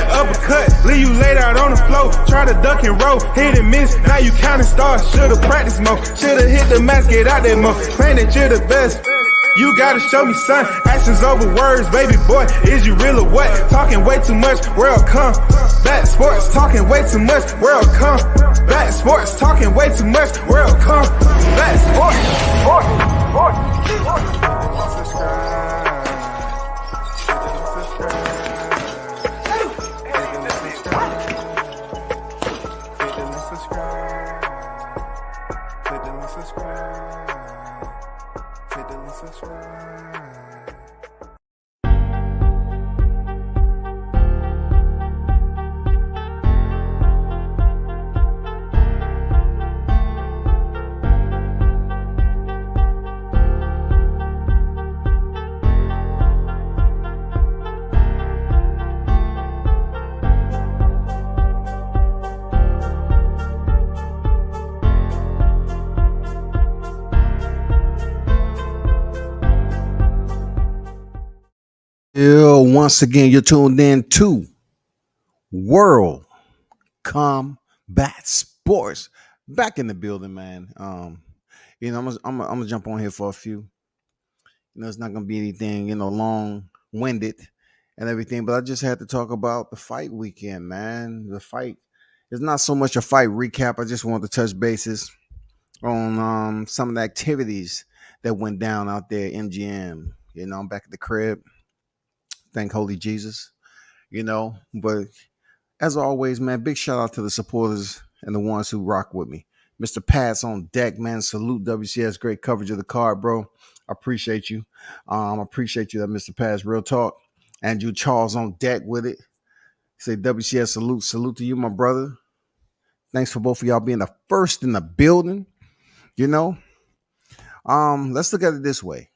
that uppercut, leave you laid out on the floor. Try to duck and roll, hit and miss, now you counting stars. Should've practiced more, should've hit the mask, get out there more. Claim that you're the best. You gotta show me, son. Actions over words, baby boy. Is you real or what? Talking way too much, world come. Back sports, talking way too much, world come. Back sports, talking way too much, world come. Back sports, Once again, you're tuned in to World Combat Sports. Back in the building, man. I'm gonna jump on here for a few. It's not gonna be anything, long-winded and everything, but I just had to talk about the fight weekend, man. The fight is not so much a fight recap. I just wanted to touch bases on some of the activities that went down out there at MGM. I'm back at the crib. Thank Holy Jesus, but as always, man, big shout out to the supporters and the ones who rock with me. Mr. Pat's on deck, man. Salute WCS. Great coverage of the card, bro. I appreciate you. I appreciate you, that Mr. Pat's real talk. Andrew Charles on deck with it. Say WCS salute. Salute to you, my brother. Thanks for both of y'all being the first in the building. Let's look at it this way.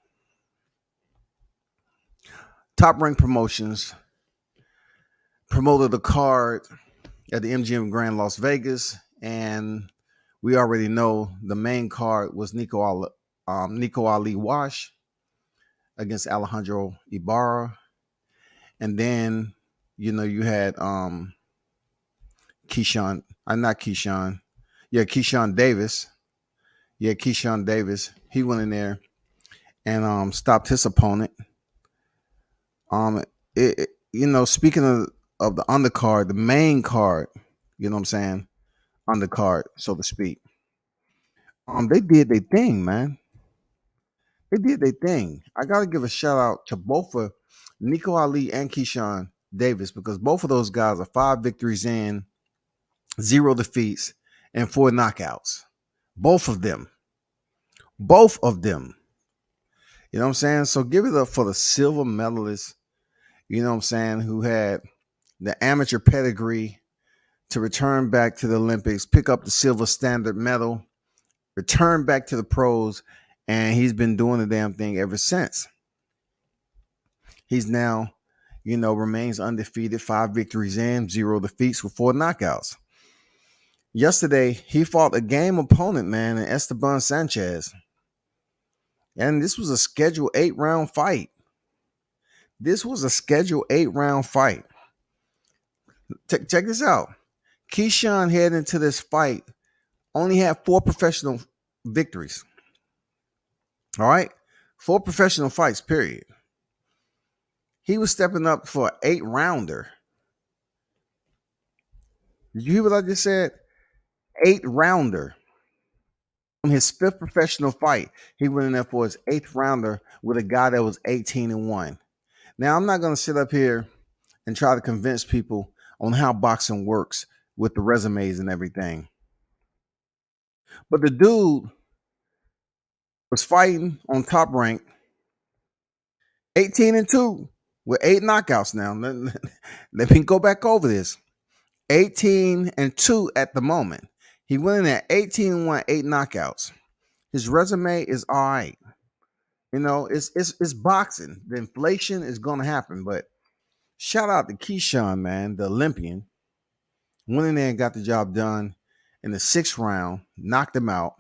Top Rank Promotions promoted the card at the MGM Grand Las Vegas, and we already know the main card was Nico Ali Walsh against Alejandro Ibarra, and then you had Keyshawn Davis. Yeah, Keyshawn Davis. He went in there and stopped his opponent. Speaking of the undercard, the main card, undercard, so to speak. They did their thing, man. They did their thing. I gotta give a shout out to both of Nico Ali and Keyshawn Davis, because both of those guys are 5 victories in, 0 defeats, and 4 knockouts. Both of them. You know what I'm saying? So give it up for the silver medalists, who had the amateur pedigree to return back to the Olympics, pick up the silver standard medal, return back to the pros, and he's been doing the damn thing ever since. He's now, remains undefeated, 5 victories in, 0 defeats with 4 knockouts. Yesterday, he fought a game opponent, man, in Esteban Sanchez. And this was a scheduled 8-round fight. Check this out. Keyshawn heading into this fight only had 4 professional victories. All right? 4 professional fights, period. He was stepping up for an 8-rounder. Did you hear what I just said? 8-rounder. On his 5th professional fight, he went in there for his 8th rounder with a guy that was 18-1. Now, I'm not going to sit up here and try to convince people on how boxing works with the resumes and everything. But the dude was fighting on Top Rank, 18-2 with 8 knockouts. Now, let me go back over this. 18-2 at the moment. He went in at 18-1, 8 knockouts. His resume is all right. It's boxing. The inflation is going to happen. But shout out to Keyshawn, man, the Olympian. Went in there and got the job done in the 6th round. Knocked him out.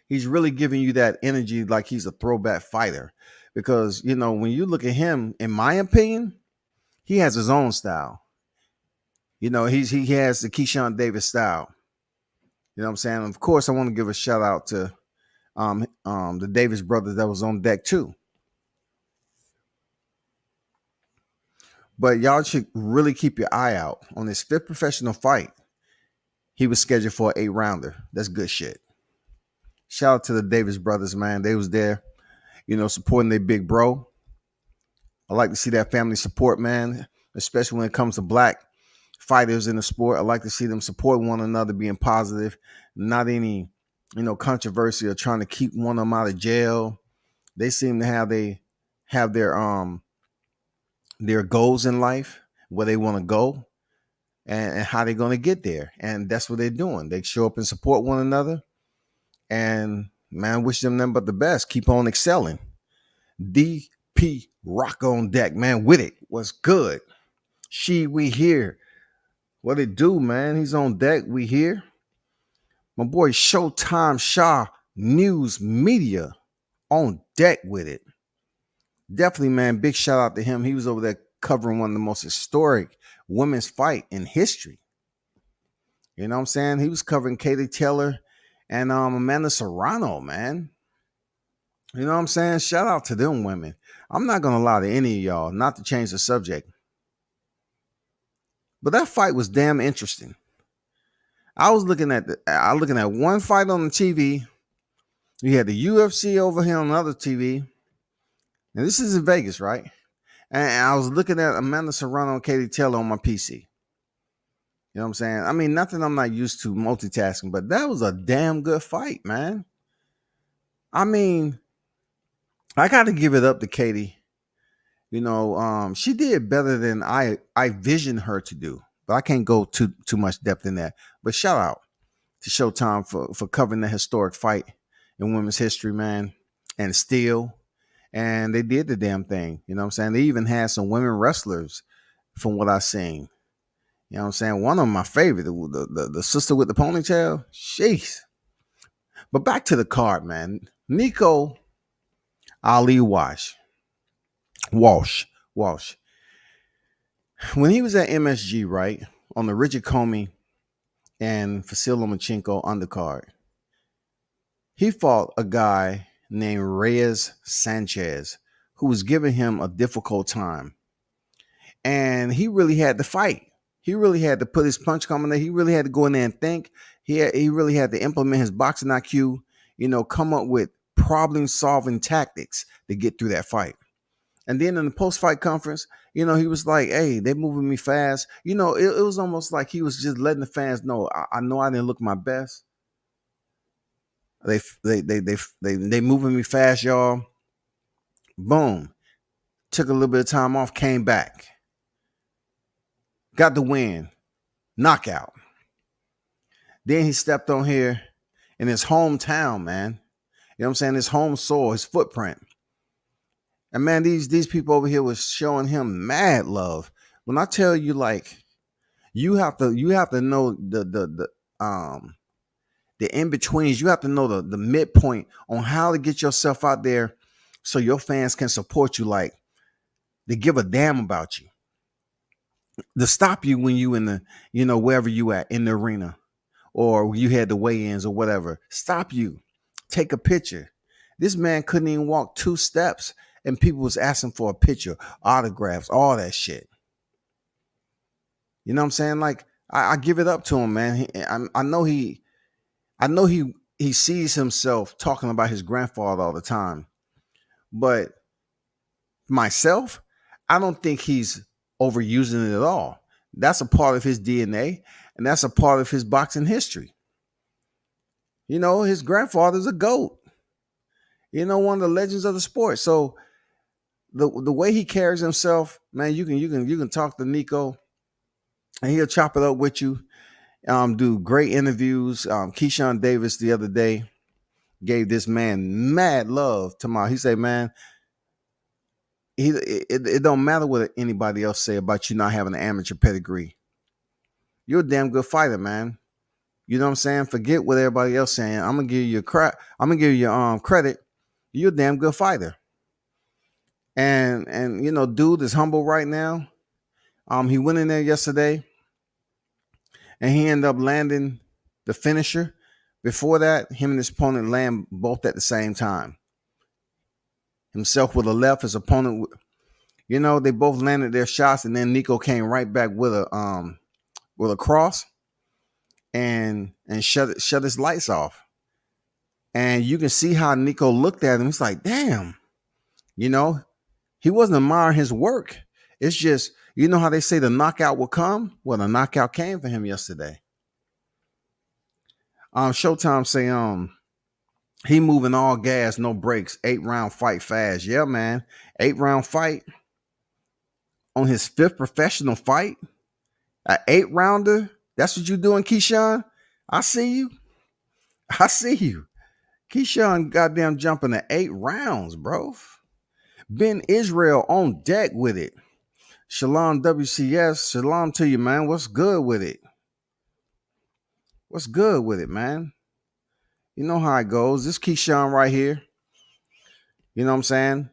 He's really giving you that energy like he's a throwback fighter. Because, when you look at him, in my opinion, he has his own style. He has the Keyshawn Davis style. You know what I'm saying? Of course, I want to give a shout out to the Davis brothers that was on deck too. But y'all should really keep your eye out on his fifth professional fight. He was scheduled for an 8-rounder. That's good shit. Shout out to the Davis brothers, man. They was there, supporting their big bro. I like to see that family support, man, especially when it comes to black fighters in the sport. I like to see them support one another, being positive, not any, controversy or trying to keep one of them out of jail. They seem to have their goals in life, where they want to go, and how they're going to get there. And that's what they're doing. They show up and support one another. And man, wish them nothing but the best. Keep on excelling. DP Rock on deck, man. With it. What's good? We here. What it do, man? He's on deck. We here. My boy Showtime Shaw News Media on deck with it. Definitely, man. Big shout out to him. He was over there covering one of the most historic women's fight in history. You know what I'm saying? He was covering Katie Taylor and Amanda Serrano, man. You know what I'm saying? Shout out to them women. I'm not going to lie to any of y'all, not to change the subject. But that fight was damn interesting. I was looking at one fight on the TV. You had the UFC over here on another TV. And this is in Vegas, right? And I was looking at Amanda Serrano and Katie Taylor on my PC. You know what I'm saying? I mean, nothing I'm not used to multitasking, but that was a damn good fight, man. I mean, I got to give it up to Katie. She did better than I visioned her to do, but I can't go too much depth in that. But shout out to Showtime for covering the historic fight in women's history, man, and still. And they did the damn thing. You know what I'm saying? They even had some women wrestlers from what I've seen. You know what I'm saying? One of them, my favorite, the sister with the ponytail. Jeez. But back to the card, man. Nico Ali Walsh. When he was at MSG, right, on the Richard Comey and Vasyl Lomachenko undercard, he fought a guy named Reyes Sanchez, who was giving him a difficult time. And he really had to fight. He really had to put his punch coming there. He really had to go in there and think. He really had to implement his boxing IQ, come up with problem-solving tactics to get through that fight. And then in the post-fight conference, he was like, hey, they're moving me fast. It was almost like he was just letting the fans know, I know I didn't look my best. They moving me fast, y'all. Boom. Took a little bit of time off, came back. Got the win. Knockout. Then he stepped on here in his hometown, man. You know what I'm saying? His home soil, his footprint. And man, these people over here was showing him mad love. When I tell you, like, you have to know the in-betweens. You have to know the midpoint on how to get yourself out there so your fans can support you, like they give a damn about you. To stop you when you in the, wherever you at in the arena or you had the weigh-ins or whatever. Stop you. Take a picture. This man couldn't even walk 2 steps and people was asking for a picture, autographs, all that shit. You know what I'm saying? Like, I give it up to him, man. I know he sees himself talking about his grandfather all the time. But myself, I don't think he's overusing it at all. That's a part of his DNA, and that's a part of his boxing history. His grandfather's a GOAT. One of the legends of the sport. So the way he carries himself, man, you can talk to Nico, and he'll chop it up with you. Do great interviews. Keyshawn Davis the other day gave this man mad love to he said, man, it don't matter what anybody else say about you not having an amateur pedigree. You're a damn good fighter, man. You know what I'm saying? Forget what everybody else saying. I'm gonna give you credit. You're a damn good fighter. And dude is humble right now. He went in there yesterday and he ended up landing the finisher. Before that, him and his opponent land both at the same time. Himself with a left, his opponent, they both landed their shots, and then Nico came right back with a cross and shut his lights off. And you can see how Nico looked at him. He's like, damn, he wasn't admiring his work. It's just, how they say the knockout will come? Well, the knockout came for him yesterday. Showtime say he moving all gas, no brakes, 8-round fight fast. Yeah, man. 8-round fight on his 5th professional fight. An 8-rounder. That's what you doing, Keyshawn? I see you. Keyshawn goddamn jumping to 8 rounds, bro. Ben Israel on deck with it. Shalom WCS. Shalom to you, man. What's good with it? Man? You know how it goes. This Keyshawn right here. You know what I'm saying?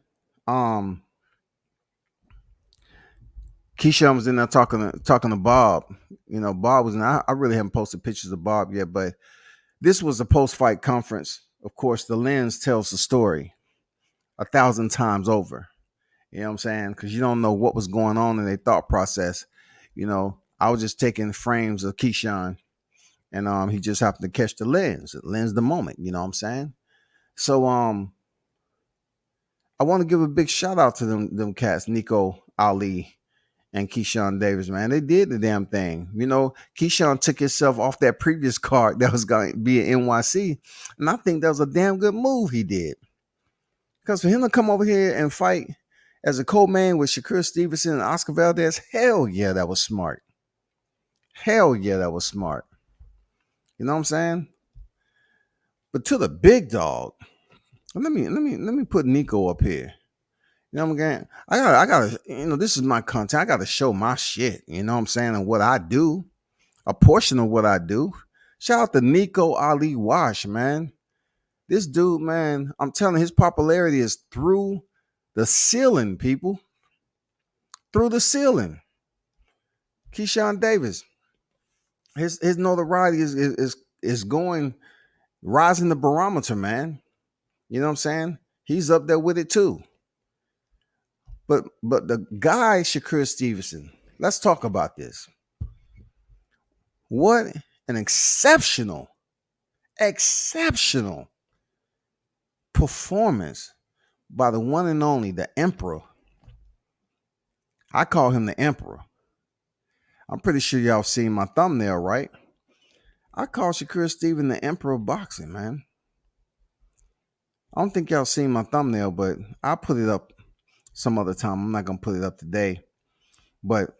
Keyshawn was in there talking to Bob. Bob was in. I really haven't posted pictures of Bob yet, but this was a post-fight conference. Of course, the lens tells the story 1,000 times over. You know what I'm saying? Because you don't know what was going on in their thought process. I was just taking frames of Keyshawn, and he just happened to catch the lens the moment. You know what I'm saying? So I want to give a big shout out to them cats, Nico, Ali, and Keyshawn Davis, man. They did the damn thing. Keyshawn took himself off that previous card that was going to be in NYC, and I think that was a damn good move he did. Because for him to come over here and fight as a co-main with Shakur Stevenson and Oscar Valdez, hell yeah, that was smart. You know what I'm saying? But to the big dog, let me put Nico up here. You know what I'm saying? I gotta, this is my content. I gotta show my shit, you know what I'm saying, and what I do, a portion of what I do. Shout out to Nico Ali Walsh, man. This dude, man, I'm telling you, his popularity is through the ceiling, people. Through the ceiling. Keyshawn Davis. His notoriety is going, rising the barometer, man. You know what I'm saying? He's up there with it too. But the guy, Shakur Stevenson, let's talk about this. What an exceptional performance by the one and only, the Emperor. I call him the Emperor. I'm pretty sure y'all seen my thumbnail, right? I call Shakur Stevenson the Emperor of boxing, man. I don't think y'all seen my thumbnail, but I'll put it up some other time. I'm not going to put it up today. But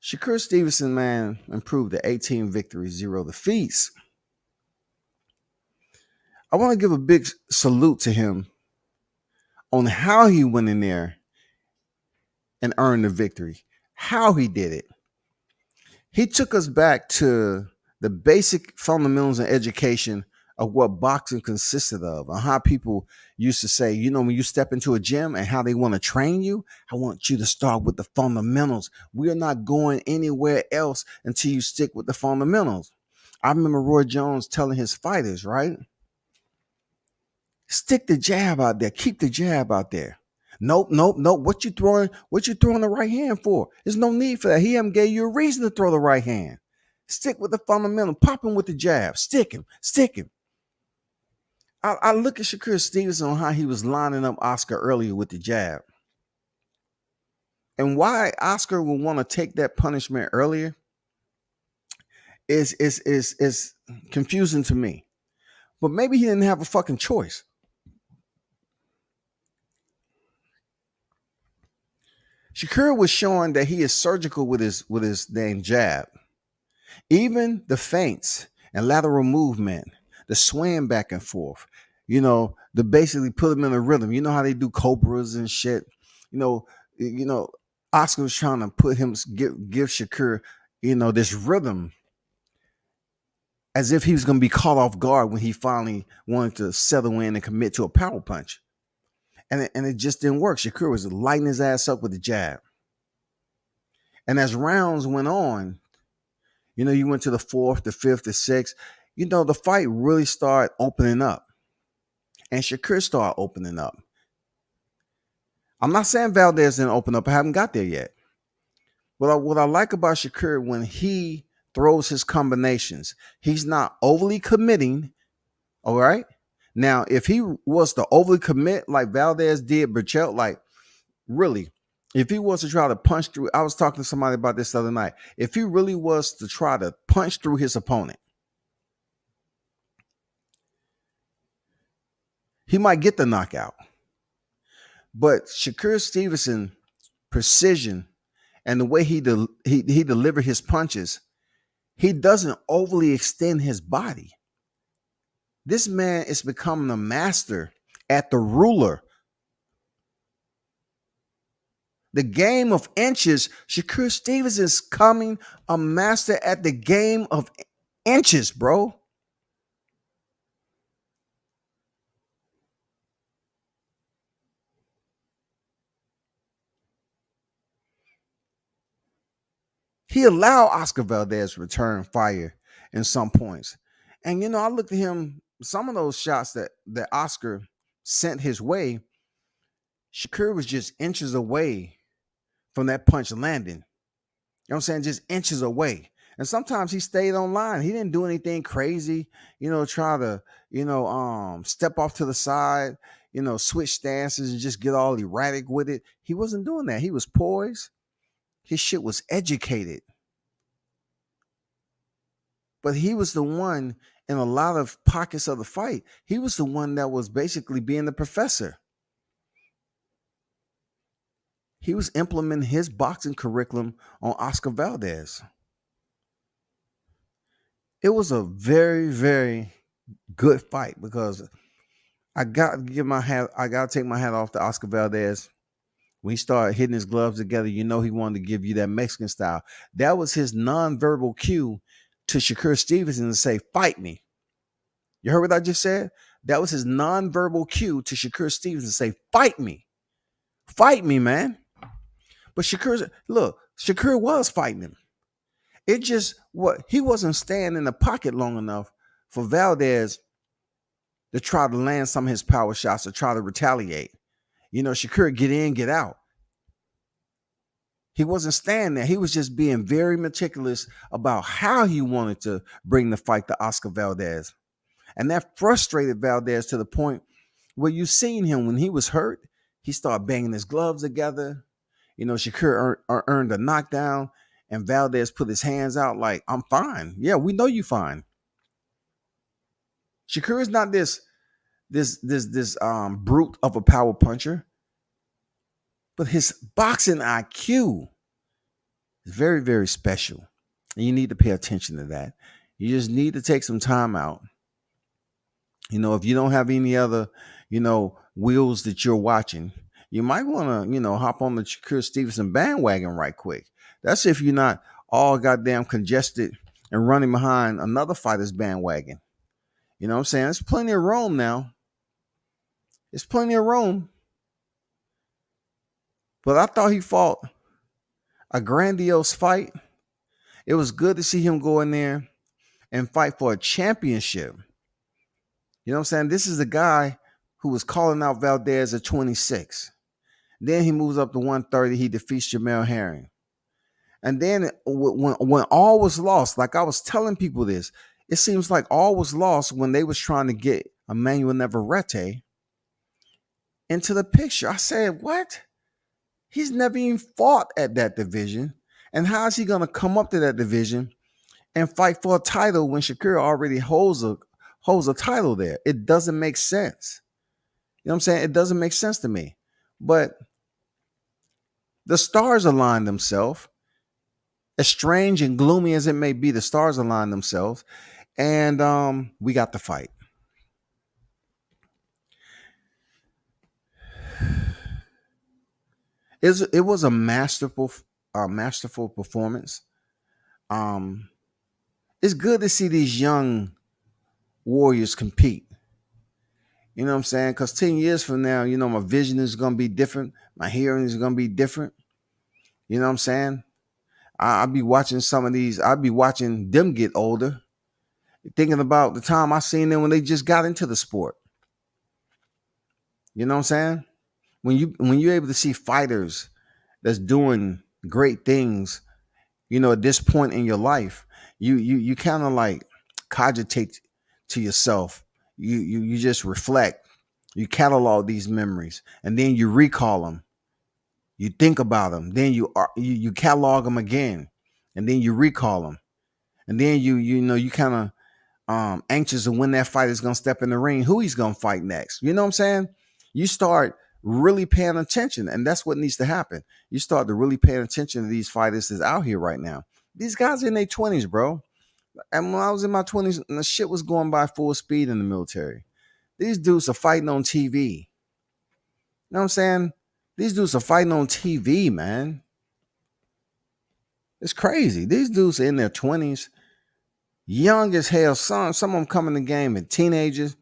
Shakur Stevenson, man, improved to 18 victories, 0 defeats. I want to give a big salute to him on how he went in there and earned the victory, how he did it. He took us back to the basic fundamentals and education of what boxing consisted of, and how people used to say, when you step into a gym and how they want to train you, I want you to start with the fundamentals. We are not going anywhere else until you stick with the fundamentals. I remember Roy Jones telling his fighters, right? Stick the jab out there. Keep the jab out there. Nope. What you throwing the right hand for? There's no need for that. He haven't gave you a reason to throw the right hand. Stick with the fundamental. Pop him with the jab. Stick him. I look at Shakur Stevenson on how he was lining up Oscar earlier with the jab. And why Oscar would want to take that punishment earlier is confusing to me. But maybe he didn't have a fucking choice. Shakur was showing that he is surgical with his dang jab. Even the feints and lateral movement, the swing back and forth, to basically put him in a rhythm. You know how they do cobras and shit. Oscar was trying to give Shakur, this rhythm, as if he was going to be caught off guard when he finally wanted to settle in and commit to a power punch. And it just didn't work. Shakur was lighting his ass up with the jab. And as rounds went on, you went to the fourth, the fifth, the sixth, the fight really started opening up. And Shakur started opening up. I'm not saying Valdez didn't open up. I haven't got there yet. What I like about Shakur, when he throws his combinations, he's not overly committing. All right. Now, if he was to overly commit like Valdez did Burchell, like really, if he was to try to punch through, I was talking to somebody about this the other night. If he really was to try to punch through his opponent, he might get the knockout. But Shakur Stevenson precision and the way he delivered his punches, he doesn't overly extend his body. This man is becoming a master at the ruler. The game of inches. Shakur Stevens is coming a master at the game of inches, bro. He allowed Oscar Valdez to return fire in some points. And, I looked at him, some of those shots that Oscar sent his way, Shakur was just inches away from that punch landing. You know what I'm saying? Just inches away. And sometimes he stayed on line. He didn't do anything crazy, try to, step off to the side, switch stances and just get all erratic with it. He wasn't doing that. He was poised. His shit was educated. But he was the one in a lot of pockets of the fight. He was the one that was basically being the professor. He was implementing his boxing curriculum on Oscar Valdez. It was a very, very good fight because I got to take my hat off to Oscar Valdez. When he started hitting his gloves together, he wanted to give you that Mexican style. That was his nonverbal cue to Shakur Stevenson to say, fight me. You heard what I just said? That was his nonverbal cue to Shakur Stevenson to say, fight me. Fight me, man. But Shakur was fighting him. It just, he wasn't staying in the pocket long enough for Valdez to try to land some of his power shots or try to retaliate. Shakur get in, get out. He wasn't standing there. He was just being very meticulous about how he wanted to bring the fight to Oscar Valdez. And that frustrated Valdez to the point where you seen him when he was hurt, he started banging his gloves together. Shakur earned a knockdown and Valdez put his hands out like, I'm fine. Yeah, we know you fine. Shakur is not this brute of a power puncher, but his boxing IQ is very, very special. And you need to pay attention to that. You just need to take some time out. If you don't have any other, wheels that you're watching, you might want to, hop on the Shakur Stevenson bandwagon right quick. That's if you're not all goddamn congested and running behind another fighter's bandwagon. You know what I'm saying? There's plenty of room now. There's plenty of room. But I thought he fought a grandiose fight. It was good to see him go in there and fight for a championship. You know what I'm saying? This is the guy who was calling out Valdez at 26. Then he moves up to 130. He defeats Jamel Herring. And then when all was lost, like I was telling people this, it seems like all was lost when they was trying to get Emmanuel Navarrete into the picture. I said, what? He's never even fought at that division. And how is he going to come up to that division and fight for a title when Shakur already holds a title there? It doesn't make sense. You know what I'm saying? It doesn't make sense to me. But the stars align themselves. As strange and gloomy as it may be, the stars align themselves. And we got the fight. It was a masterful performance. It's good to see these young warriors compete. You know what I'm saying? Because 10 years from now, my vision is going to be different. My hearing is going to be different. You know what I'm saying? I be watching some of these. I be watching them get older, thinking about the time I seen them when they just got into the sport. You know what I'm saying? When you're able to see fighters that's doing great things, at this point in your life, you kind of like cogitate to yourself. You just reflect. You catalog these memories, and then you recall them. You think about them, then you catalog them again, and then you recall them, and then you kind of anxious of when that fighter is gonna step in the ring, who he's gonna fight next. You know what I'm saying? You start really paying attention, and that's what needs to happen. You start to really paying attention to these fighters that's out here right now. These guys are in their 20s, bro. And when I was in my 20s, the shit was going by full speed in the military. These dudes are fighting on TV. You know what I'm saying? These dudes are fighting on TV, man. It's crazy. These dudes are in their 20s, young as hell. Some of them come in the game as teenagers,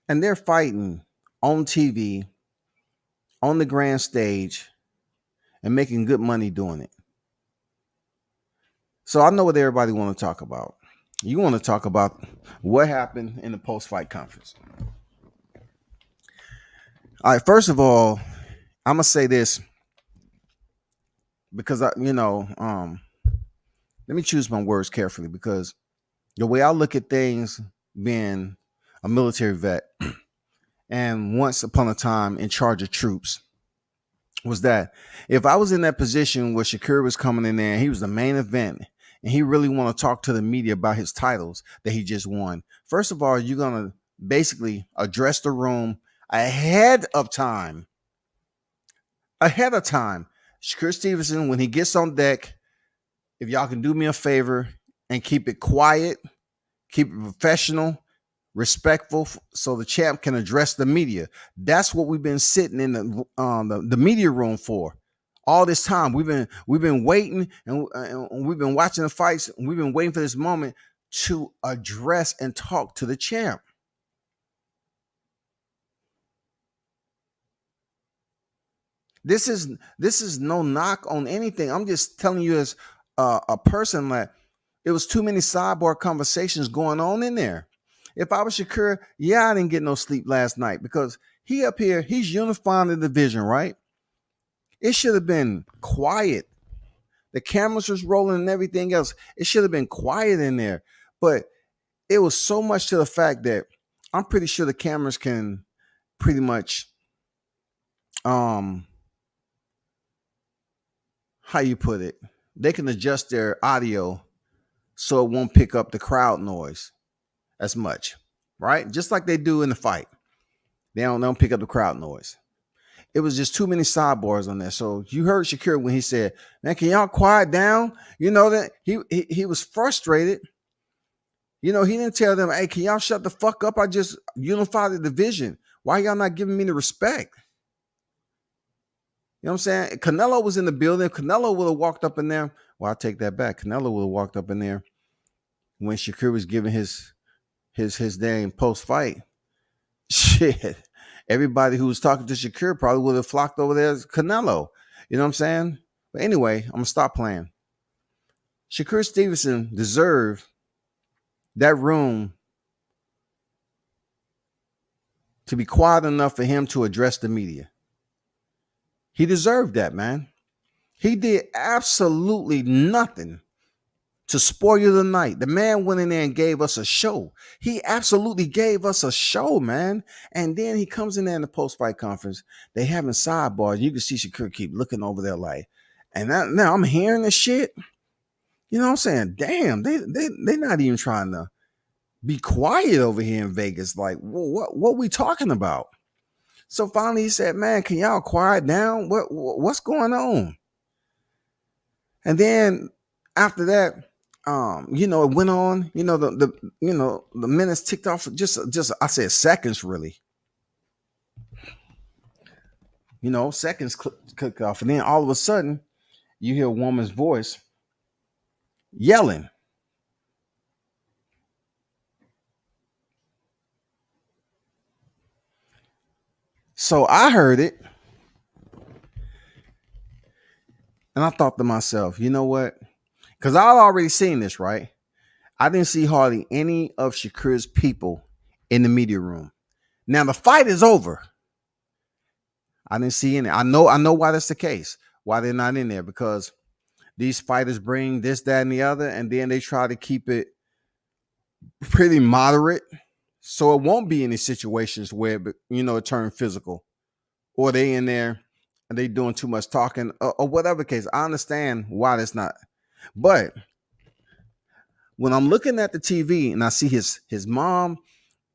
and they're fighting on TV, on the grand stage, and making good money doing it. So I know what everybody want to talk about. You want to talk about what happened in the post-fight conference. All right, first of all, I'm gonna say this because let me choose my words carefully, because the way I look at things, being a military vet and once upon a time in charge of troops, was that if I was in that position where Shakur was coming in there and he was the main event and he really want to talk to the media about his titles that he just won, first of all, you're going to basically address the room ahead of time. Shakur Stevenson, when he gets on deck, if y'all can do me a favor and keep it quiet, keep it professional, respectful, so the champ can address the media. That's what we've been sitting in the media room for all this time. We've been waiting, and we've been watching the fights, and we've been waiting for this moment to address and talk to the champ. This is no knock on anything. I'm just telling you as a person that it was too many sidebar conversations going on in there. If I was Shakur, I didn't get no sleep last night because he up here, he's unifying the division, right? It should have been quiet. The cameras was rolling and everything else. It should have been quiet in there. But it was so much to the fact that I'm pretty sure the cameras can pretty much how you put it, they can adjust their audio so it won't pick up the crowd noise as much, right? Just like they do in the fight. They don't pick up the crowd noise. It was just too many sidebars on there. So you heard Shakur when he said, "Man, can y'all quiet down?" You know that he was frustrated. He didn't tell them, "Hey, can y'all shut the fuck up? I just unified the division. Why y'all not giving me the respect?" You know what I'm saying? Canelo was in the building. Canelo would have walked up in there. Well, I take that back. Canelo would have walked up in there when Shakur was giving his damn post fight. Shit. Everybody who was talking to Shakur probably would have flocked over there as Canelo. You know what I'm saying? But anyway, I'm gonna stop playing. Shakur Stevenson deserved that room to be quiet enough for him to address the media. He deserved that, man. He did absolutely nothing to spoil you the night. The man went in there and gave us a show. He absolutely gave us a show, man. And then he comes in there in the post-fight conference. They having sidebars. You can see Shakur keep looking over there like, and now I'm hearing this shit. You know what I'm saying? Damn, they not even trying to be quiet over here in Vegas. Like, what we talking about? So finally he said, "Man, can y'all quiet down? What's going on?" And then after that, it went on. The minutes ticked off just I said seconds, really. Seconds clicked off, and then all of a sudden, you hear a woman's voice yelling. So I heard it. And I thought to myself, you know what? Because I already seen this, right? I didn't see hardly any of Shakur's people in the media room. Now the fight is over. I didn't see any. I know why that's the case. Why they're not in there, because these fighters bring this, that, and the other, and then they try to keep it pretty moderate, so it won't be any situations where it turn physical, or they in there and they doing too much talking, or whatever case. I understand why that's not, but when I'm looking at the TV and I see his mom,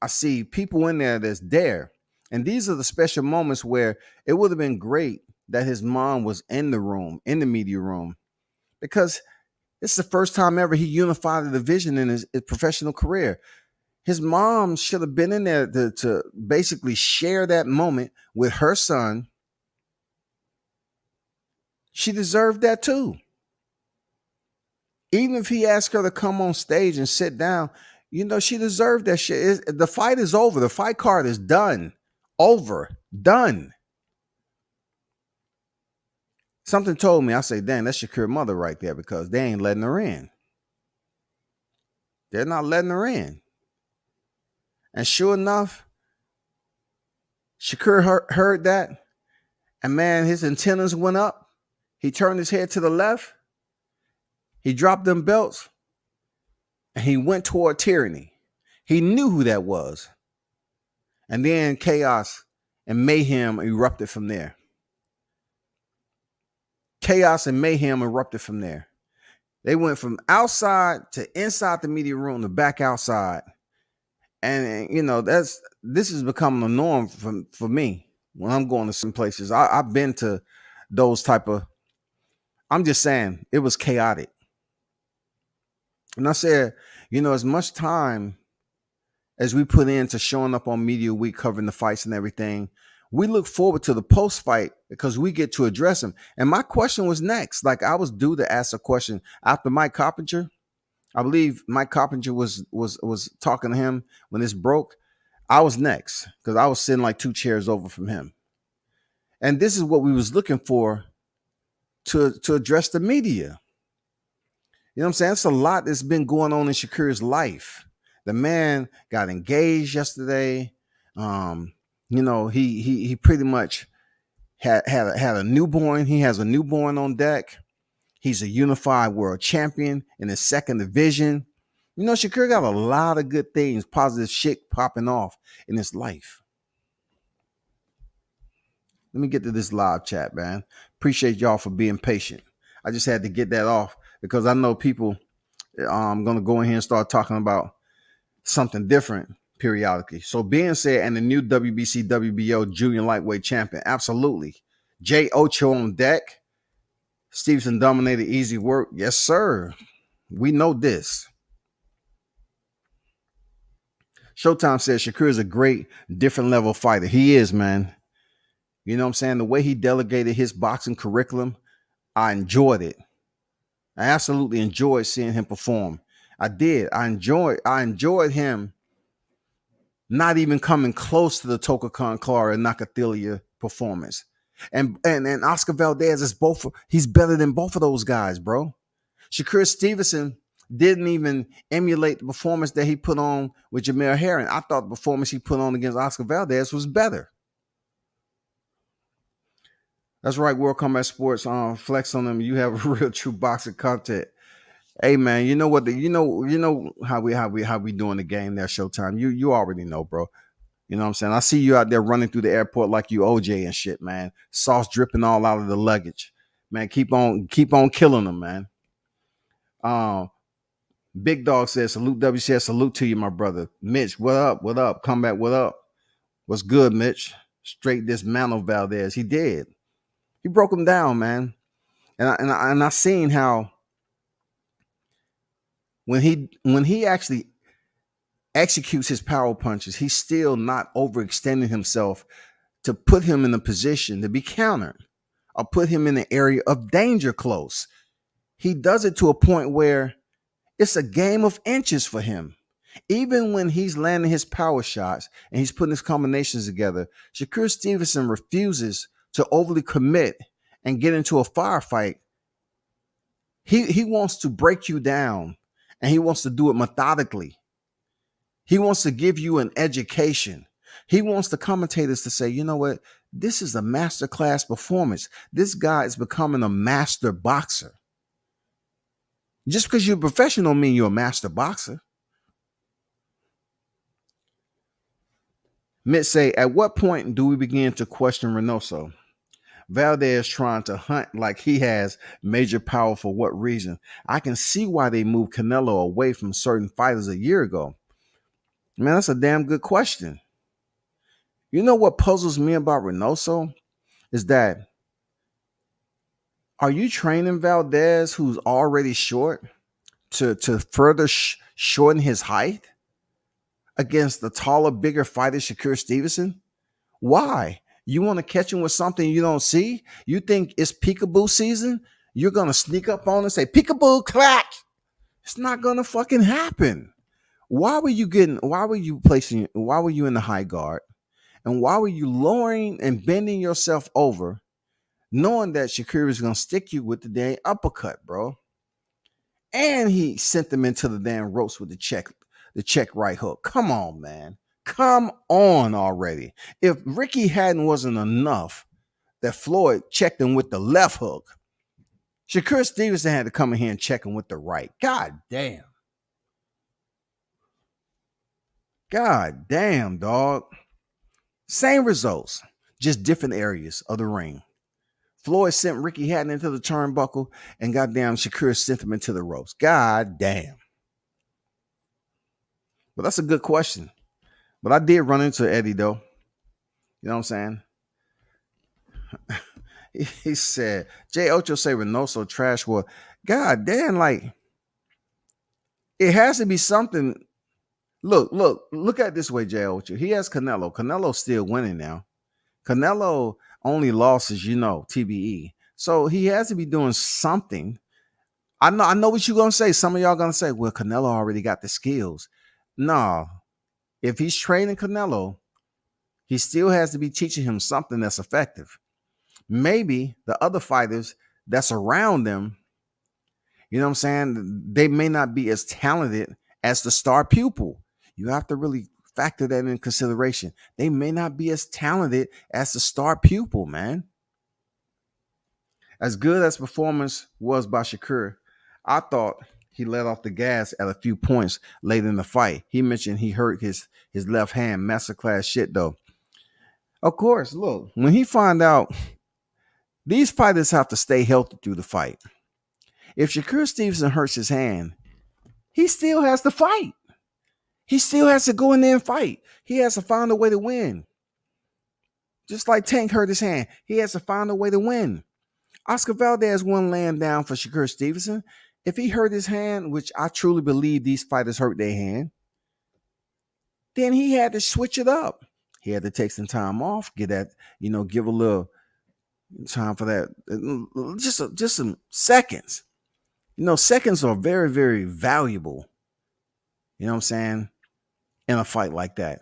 I see people in there that's there, and these are the special moments where it would have been great that his mom was in the room, in the media room, because it's the first time ever he unified the division in his professional career. His mom should have been in there to basically share that moment with her son. She deserved that too. Even if he asked her to come on stage and sit down, she deserved that shit. The fight is over. The fight card is done. Over. Done. Something told me, I say, dang, that's Shakur's mother right there, because they ain't letting her in. They're not letting her in. And sure enough, Shakur heard that, and man, his antennas went up. He turned his head to the left. He dropped them belts, and he went toward Tyranny. He knew who that was. And then chaos and mayhem erupted from there. Chaos and mayhem erupted from there. They went from outside to inside the media room to back outside. And this is becoming a norm for me when I'm going to some places. I've been to those type of, I'm just saying, it was chaotic. And I said, as much time as we put into showing up on Media Week, covering the fights and everything, we look forward to the post-fight because we get to address them. And my question was next. Like, I was due to ask a question after Mike Coppinger. I believe Mike Coppinger was talking to him when this broke. I was next because I was sitting like 2 chairs over from him. And this is what we was looking for to address the media. You know what I'm saying? It's a lot that's been going on in Shakur's life. The man got engaged yesterday. He pretty much had a newborn. He has a newborn on deck. He's a unified world champion in his second division. Shakur got a lot of good things, positive shit popping off in his life. Let me get to this live chat, man. Appreciate y'all for being patient. I just had to get that off because I know people going to go in here and start talking about something different periodically. So being said, and the new WBC WBO junior lightweight champion, absolutely. Jay Ocho on deck. Stevenson dominated easy work. Yes, sir. We know this. Showtime says Shakur is a great different level fighter. He is, man. You know what I'm saying? The way he delegated his boxing curriculum, I enjoyed it. I absolutely enjoyed seeing him perform. I did. I enjoyed him not even coming close to the Toka Clara and Nakathila performance. And Oscar Valdez is he's better than both of those guys, bro. Shakur Stevenson didn't even emulate the performance that he put on with Jamel Herring. I thought the performance he put on against Oscar Valdez was better. That's right, World Combat Sports. Flex on them. You have real true boxing content. Hey man, you know what? You know how we doing the game there, Showtime. You already know, bro. You know what I'm saying? I see you out there running through the airport like you OJ and shit, man. Sauce dripping all out of the luggage. Man, keep on killing them, man. Big Dog says, salute WCS, salute to you, my brother. Mitch, what up? What up? Comeback, what up? What's good, Mitch? Straight dismantle Valdez. He did. He broke him down, man. And I seen how when he actually executes his power punches, he's still not overextending himself to put him in a position to be countered or put him in an area of danger close. He does it to a point where it's a game of inches for him. Even when he's landing his power shots and he's putting his combinations together, Shakur Stevenson refuses to overly commit and get into a firefight He wants to break you down, and he wants to do it methodically. He wants to give you an education. He wants the commentators to say, you know what? This is a masterclass performance. This guy is becoming a master boxer. Just because you're a professional don't mean you're a master boxer. Mitt say, at what point do we begin to question Reynoso? Valdez trying to hunt like he has major power for what reason? I can see why they moved Canelo away from certain fighters a year ago. Man, that's a damn good question. You know what puzzles me about Reynoso is that, are you training Valdez, who's already short, to further shorten his height against the taller, bigger fighter Shakur Stevenson? Why? You want to catch him with something you don't see? You think it's peekaboo season? You're going to sneak up on and say, peekaboo, clack. It's not going to fucking happen. Why were you in the high guard? And why were you lowering and bending yourself over, knowing that Shakur is going to stick you with the damn uppercut, bro? And he sent them into the damn ropes with the check right hook. Come on, man. Come on already. If Ricky wasn't enough that Floyd checked him with the left hook, Shakur Stevenson had to come in here and check him with the right. God damn. God damn, dog. Same results, just different areas of the ring. Floyd sent Ricky Hatton into the turnbuckle, and goddamn Shakur sent him into the ropes. God damn. But that's a good question. But I did run into Eddie, though. You know what I'm saying? He said, Jay Ocho say Reynoso trash. Well, god damn, like, it has to be something. Look at it this way, Jay Ocho. He has Canelo. Canelo's still winning now. Canelo only losses, TBE. So he has to be doing something. I know what you're gonna say. Some of y'all gonna say, well, Canelo already got the skills. No. If he's training Canelo, he still has to be teaching him something that's effective. Maybe the other fighters that's around them, you know what I'm saying, they may not be as talented as the star pupil. You have to really factor that in consideration. They may not be as talented as the star pupil, man. As good as performance was by Shakur, I thought he let off the gas at a few points late in the fight. He mentioned he hurt his left hand. Masterclass shit, though. Of course, look, when he find out, these fighters have to stay healthy through the fight. If Shakur Stevenson hurts his hand, he still has to fight. He still has to go in there and fight. He has to find a way to win. Just like Tank hurt his hand, he has to find a way to win. Oscar Valdez won laying down for Shakur Stevenson. If he hurt his hand, which I truly believe these fighters hurt their hand, then he had to switch it up. He had to take some time off, give a little time for that. Just some seconds. Seconds are very, very valuable. You know what I'm saying? In a fight like that.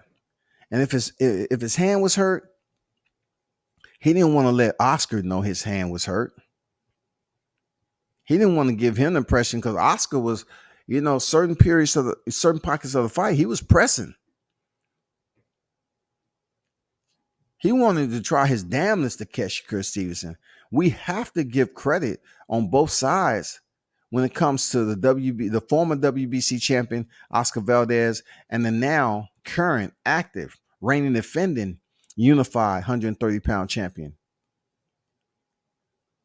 And if his hand was hurt, he didn't want to let Oscar know his hand was hurt. He didn't want to give him the impression, because Oscar was, certain pockets of the fight, he was pressing. He wanted to try his damnness to catch Shakur Stevenson. We have to give credit on both sides when it comes to the former WBC champion, Oscar Valdez, and the now current, active, reigning, defending, unified 130-pound champion,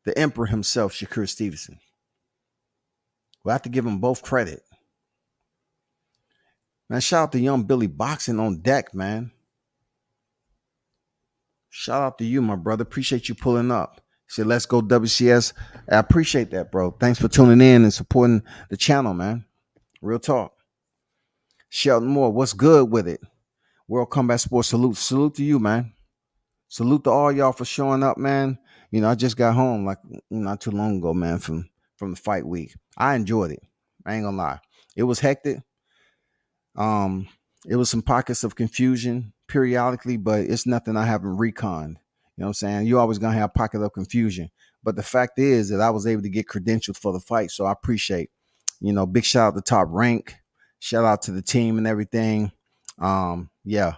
the emperor himself, Shakur Stevenson. We have to give them both credit. Man, shout out to Young Billy Boxing on deck, man. Shout out to you, my brother. Appreciate you pulling up. Said, let's go WCS. I appreciate that, bro. Thanks for tuning in and supporting the channel, man. Real talk. Shelton Moore, what's good with it? World Combat Sports, salute. Salute to you, man. Salute to all y'all for showing up, man. I just got home like not too long ago, man, from the fight week. I enjoyed it. I ain't gonna lie. It was hectic. It was some pockets of confusion periodically, but it's nothing I haven't reconned. You know what I'm saying? You're always gonna have pocket of confusion, But the fact is that I was able to get credentialed for the fight. So I appreciate, big shout out to Top Rank. Shout out to the team and everything. Yeah.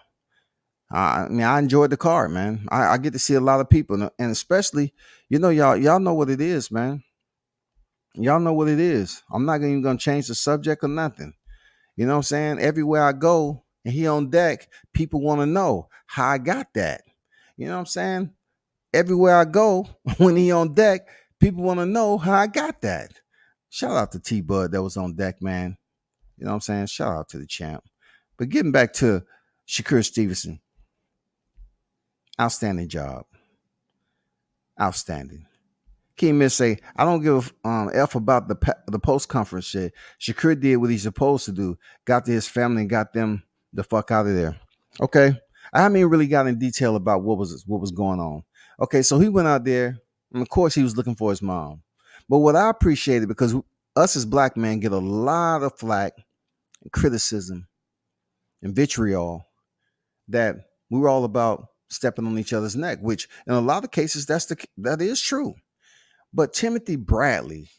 I mean, I enjoyed the card, man. I get to see a lot of people, and especially, y'all know what it is, man. Y'all know what it is. I'm not even gonna change the subject or nothing. You know what I'm saying? Everywhere I go and he on deck, people want to know how I got that. You know what I'm saying? Everywhere I go, when he on deck, people want to know how I got that. Shout out to T Bud that was on deck, man. You know what I'm saying? Shout out to the champ. But getting back to Shakur Stevenson, outstanding job. Outstanding. King Miss say, I don't give a F about the post conference shit. Shakur did what he's supposed to do. Got to his family and got them the fuck out of there. Okay. I haven't even really got in detail about what was going on. Okay, so he went out there, and of course he was looking for his mom. But what I appreciated, because us as black men get a lot of flack and criticism and vitriol, that we were all about stepping on each other's neck, which in a lot of cases that is true. But Timothy Bradley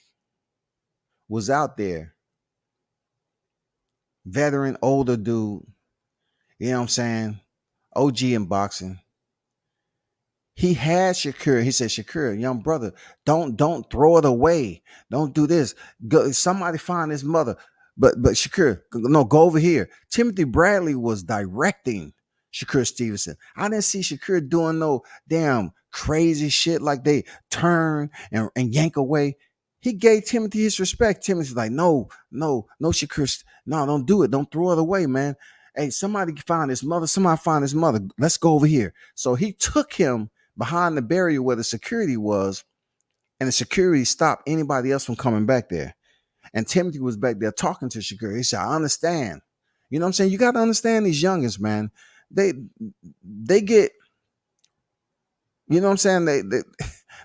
was out there, veteran, older dude, you know what I'm saying? OG in boxing. He had Shakur. He said, Shakur, young brother, don't throw it away. Don't do this. Go, somebody find his mother. But Shakur, no, go over here. Timothy Bradley was directing Shakur Stevenson. I didn't see Shakur doing no damn crazy shit like they turn and yank away. He gave Timothy his respect. Timothy's like, no, Shakur, no, don't do it. Don't throw it away, man. Hey, somebody find his mother. Somebody find his mother. Let's go over here. So he took him behind the barrier where the security was, and the security stopped anybody else from coming back there. And Timothy was back there talking to Shakur. He said, I understand. You know what I'm saying? You got to understand these youngins, man. They get, you know what I'm saying?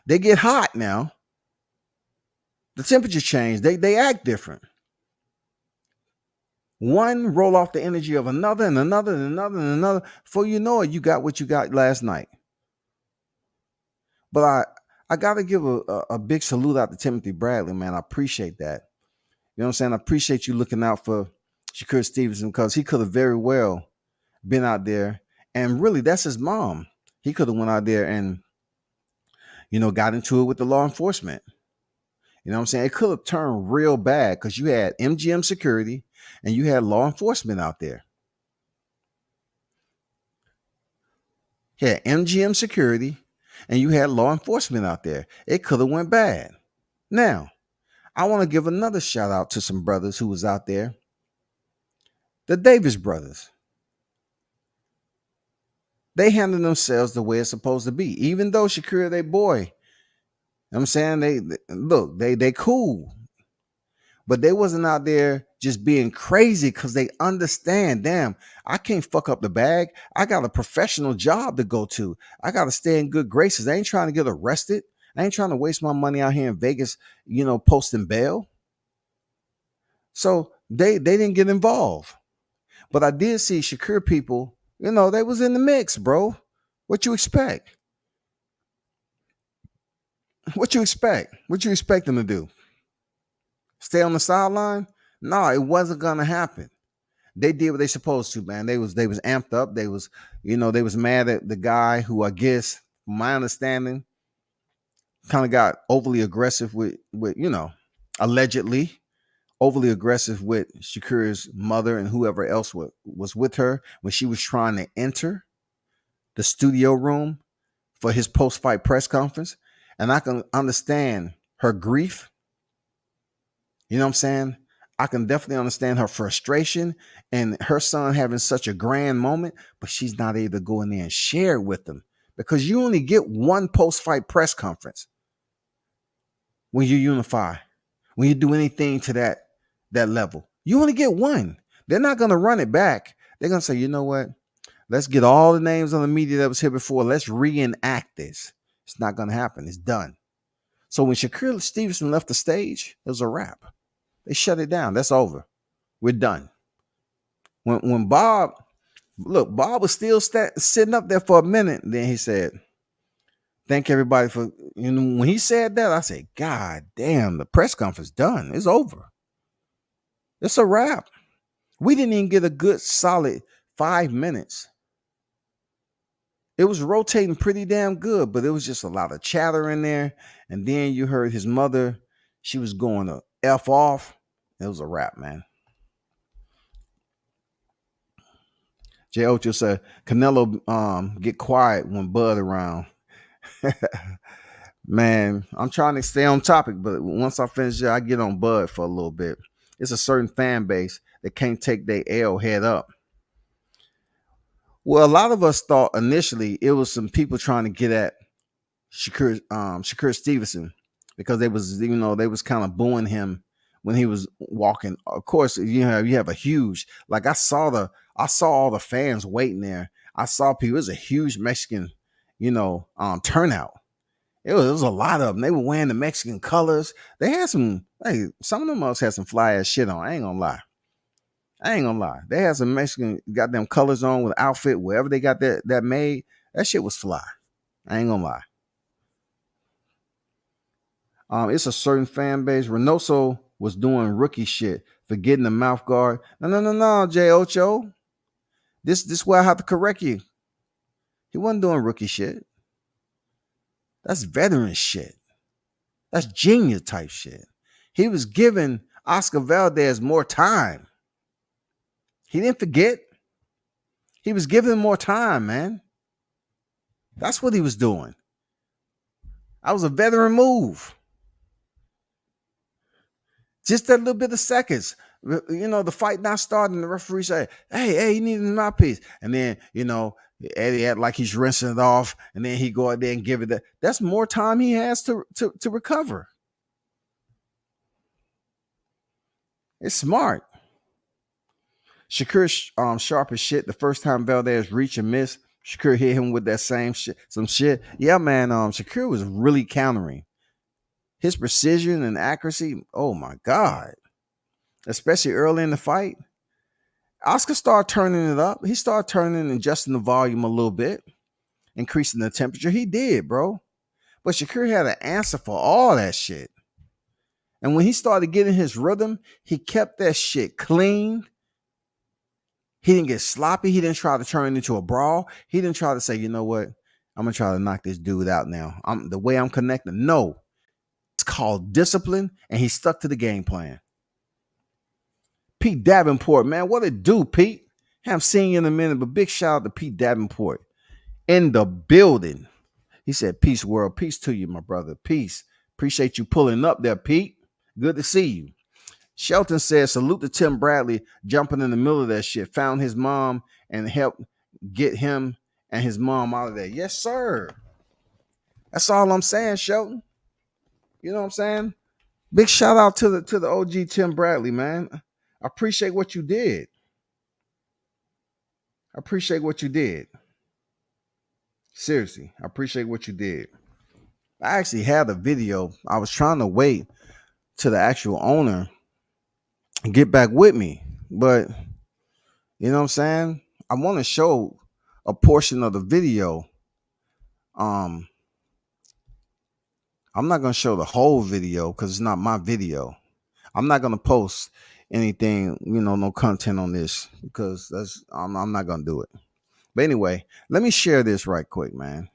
They get hot now. The temperature changed. They act different. One roll off the energy of another and another and another and another. Before you know it, you got what you got last night. But I got to give a big salute out to Timothy Bradley, man. I appreciate that. You know what I'm saying? I appreciate you looking out for Shakur Stevenson, because he could have very well been out there. And really, that's his mom. He could have went out there and, got into it with the law enforcement. You know what I'm saying? It could have turned real bad because you had MGM security and you had law enforcement out there. Yeah, MGM security and you had law enforcement out there. It could have went bad. Now, I want to give another shout out to some brothers who was out there. The Davis brothers. They handled themselves the way it's supposed to be. Even though Shakur, they boy, you know what I'm saying? They cool. But they wasn't out there just being crazy because they understand, damn, I can't fuck up the bag. I got a professional job to go to. I got to stay in good graces. I ain't trying to get arrested. I ain't trying to waste my money out here in Vegas, posting bail. So they didn't get involved. But I did see Shakur people, they was in the mix, bro. What you expect? What you expect? What you expect them to do? Stay on the sideline? No, it wasn't gonna happen. They did what they supposed to, man. They was amped up. They was mad at the guy who, I guess, from my understanding, kind of got overly aggressive with allegedly overly aggressive with Shakur's mother and whoever else was with her when she was trying to enter the studio room for his post-fight press conference. And I can understand her grief. You know what I'm saying? I can definitely understand her frustration and her son having such a grand moment, but she's not able to go in there and share it with them, because you only get one post-fight press conference when you unify, when you do anything to that level. You only get one. They're not going to run it back. They're going to say, you know what? Let's get all the names on the media that was here before. Let's reenact this. It's not going to happen. It's done. So when Shakur Stevenson left the stage, it was a wrap. They shut it down. That's over. We're done. When Bob was still sitting up there for a minute. Then he said, Thank everybody for, when he said that, I said, God damn, the press conference done. It's over. It's a wrap. We didn't even get a good solid 5 minutes. It was rotating pretty damn good, but it was just a lot of chatter in there. And then you heard his mother, she was going to F off. It was a wrap, man. J. Ocho said, Canelo get quiet when Bud around. Man, I'm trying to stay on topic, but once I finish it, I get on Bud for a little bit. It's a certain fan base that can't take their L head up. Well, a lot of us thought initially it was some people trying to get at Shakur Stevenson, because they was kind of booing him when he was walking. Of course, you have a huge, like I saw all the fans waiting there. I saw people. It was a huge Mexican, turnout. It was a lot of them. They were wearing the Mexican colors. They had some of them else had some fly ass shit on. I ain't gonna lie. They had some Mexican goddamn colors on with outfit, wherever they got that made. That shit was fly. I ain't gonna lie. It's a certain fan base. Reynoso was doing rookie shit, forgetting the mouth guard. No, J. Ocho. This where I have to correct you. He wasn't doing rookie shit. That's veteran shit. That's genius type shit. He was giving Oscar Valdez more time. He didn't forget. He was giving him more time, man. That's what he was doing. That was a veteran move. Just that little bit of seconds. The fight not starting. The referee say, hey, you need a mouthpiece. And then, Eddie act like he's rinsing it off. And then he go out there and give it that. That's more time he has to recover. It's smart. Shakur sharp as shit. The first time Valdez reached and missed, Shakur hit him with that same shit. Some shit. Yeah, man. Shakur was really countering. His precision and accuracy, oh my God. Especially early in the fight. Oscar started turning it up. He started turning and adjusting the volume a little bit, increasing the temperature. He did, bro. But Shakur had an answer for all that shit. And when he started getting his rhythm, he kept that shit clean. He didn't get sloppy. He didn't try to turn it into a brawl. He didn't try to say, you know what? I'm going to try to knock this dude out now. The way I'm connecting. No. It's called discipline, and he stuck to the game plan. Pete Davenport, man, what it do, Pete? Haven't seen you in a minute, but big shout out to Pete Davenport in the building. He said, peace, world. Peace to you, my brother. Peace. Appreciate you pulling up there, Pete. Good to see you. Shelton says, salute to Tim Bradley jumping in the middle of that shit. Found his mom and helped get him and his mom out of there. Yes, sir. That's all I'm saying, Shelton. You know what I'm saying? Big shout out to the OG Tim Bradley, man. I appreciate what you did. Seriously, I appreciate what you did. I actually had a video. I was trying to wait to the actual owner and get back with me. But, you know what I'm saying? I want to show a portion of the video. I'm not going to show the whole video because it's not my video. I'm not going to post anything, no content on this because I'm not going to do it. But anyway, let me share this right quick, man.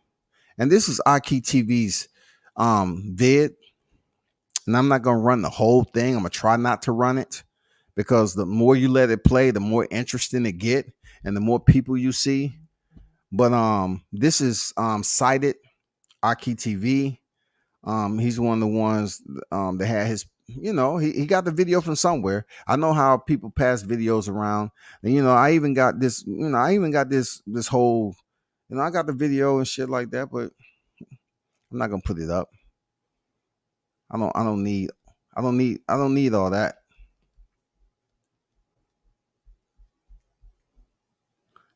And this is Aki TV's vid. And I'm not going to run the whole thing. I'm going to try not to run it because the more you let it play, the more interesting it get and the more people you see. But this is cited Aki TV. He's one of the ones that had his, he got the video from somewhere. I know how people pass videos around. And, I even got this, this whole, I got the video and shit like that, but I'm not going to put it up. I don't need all that.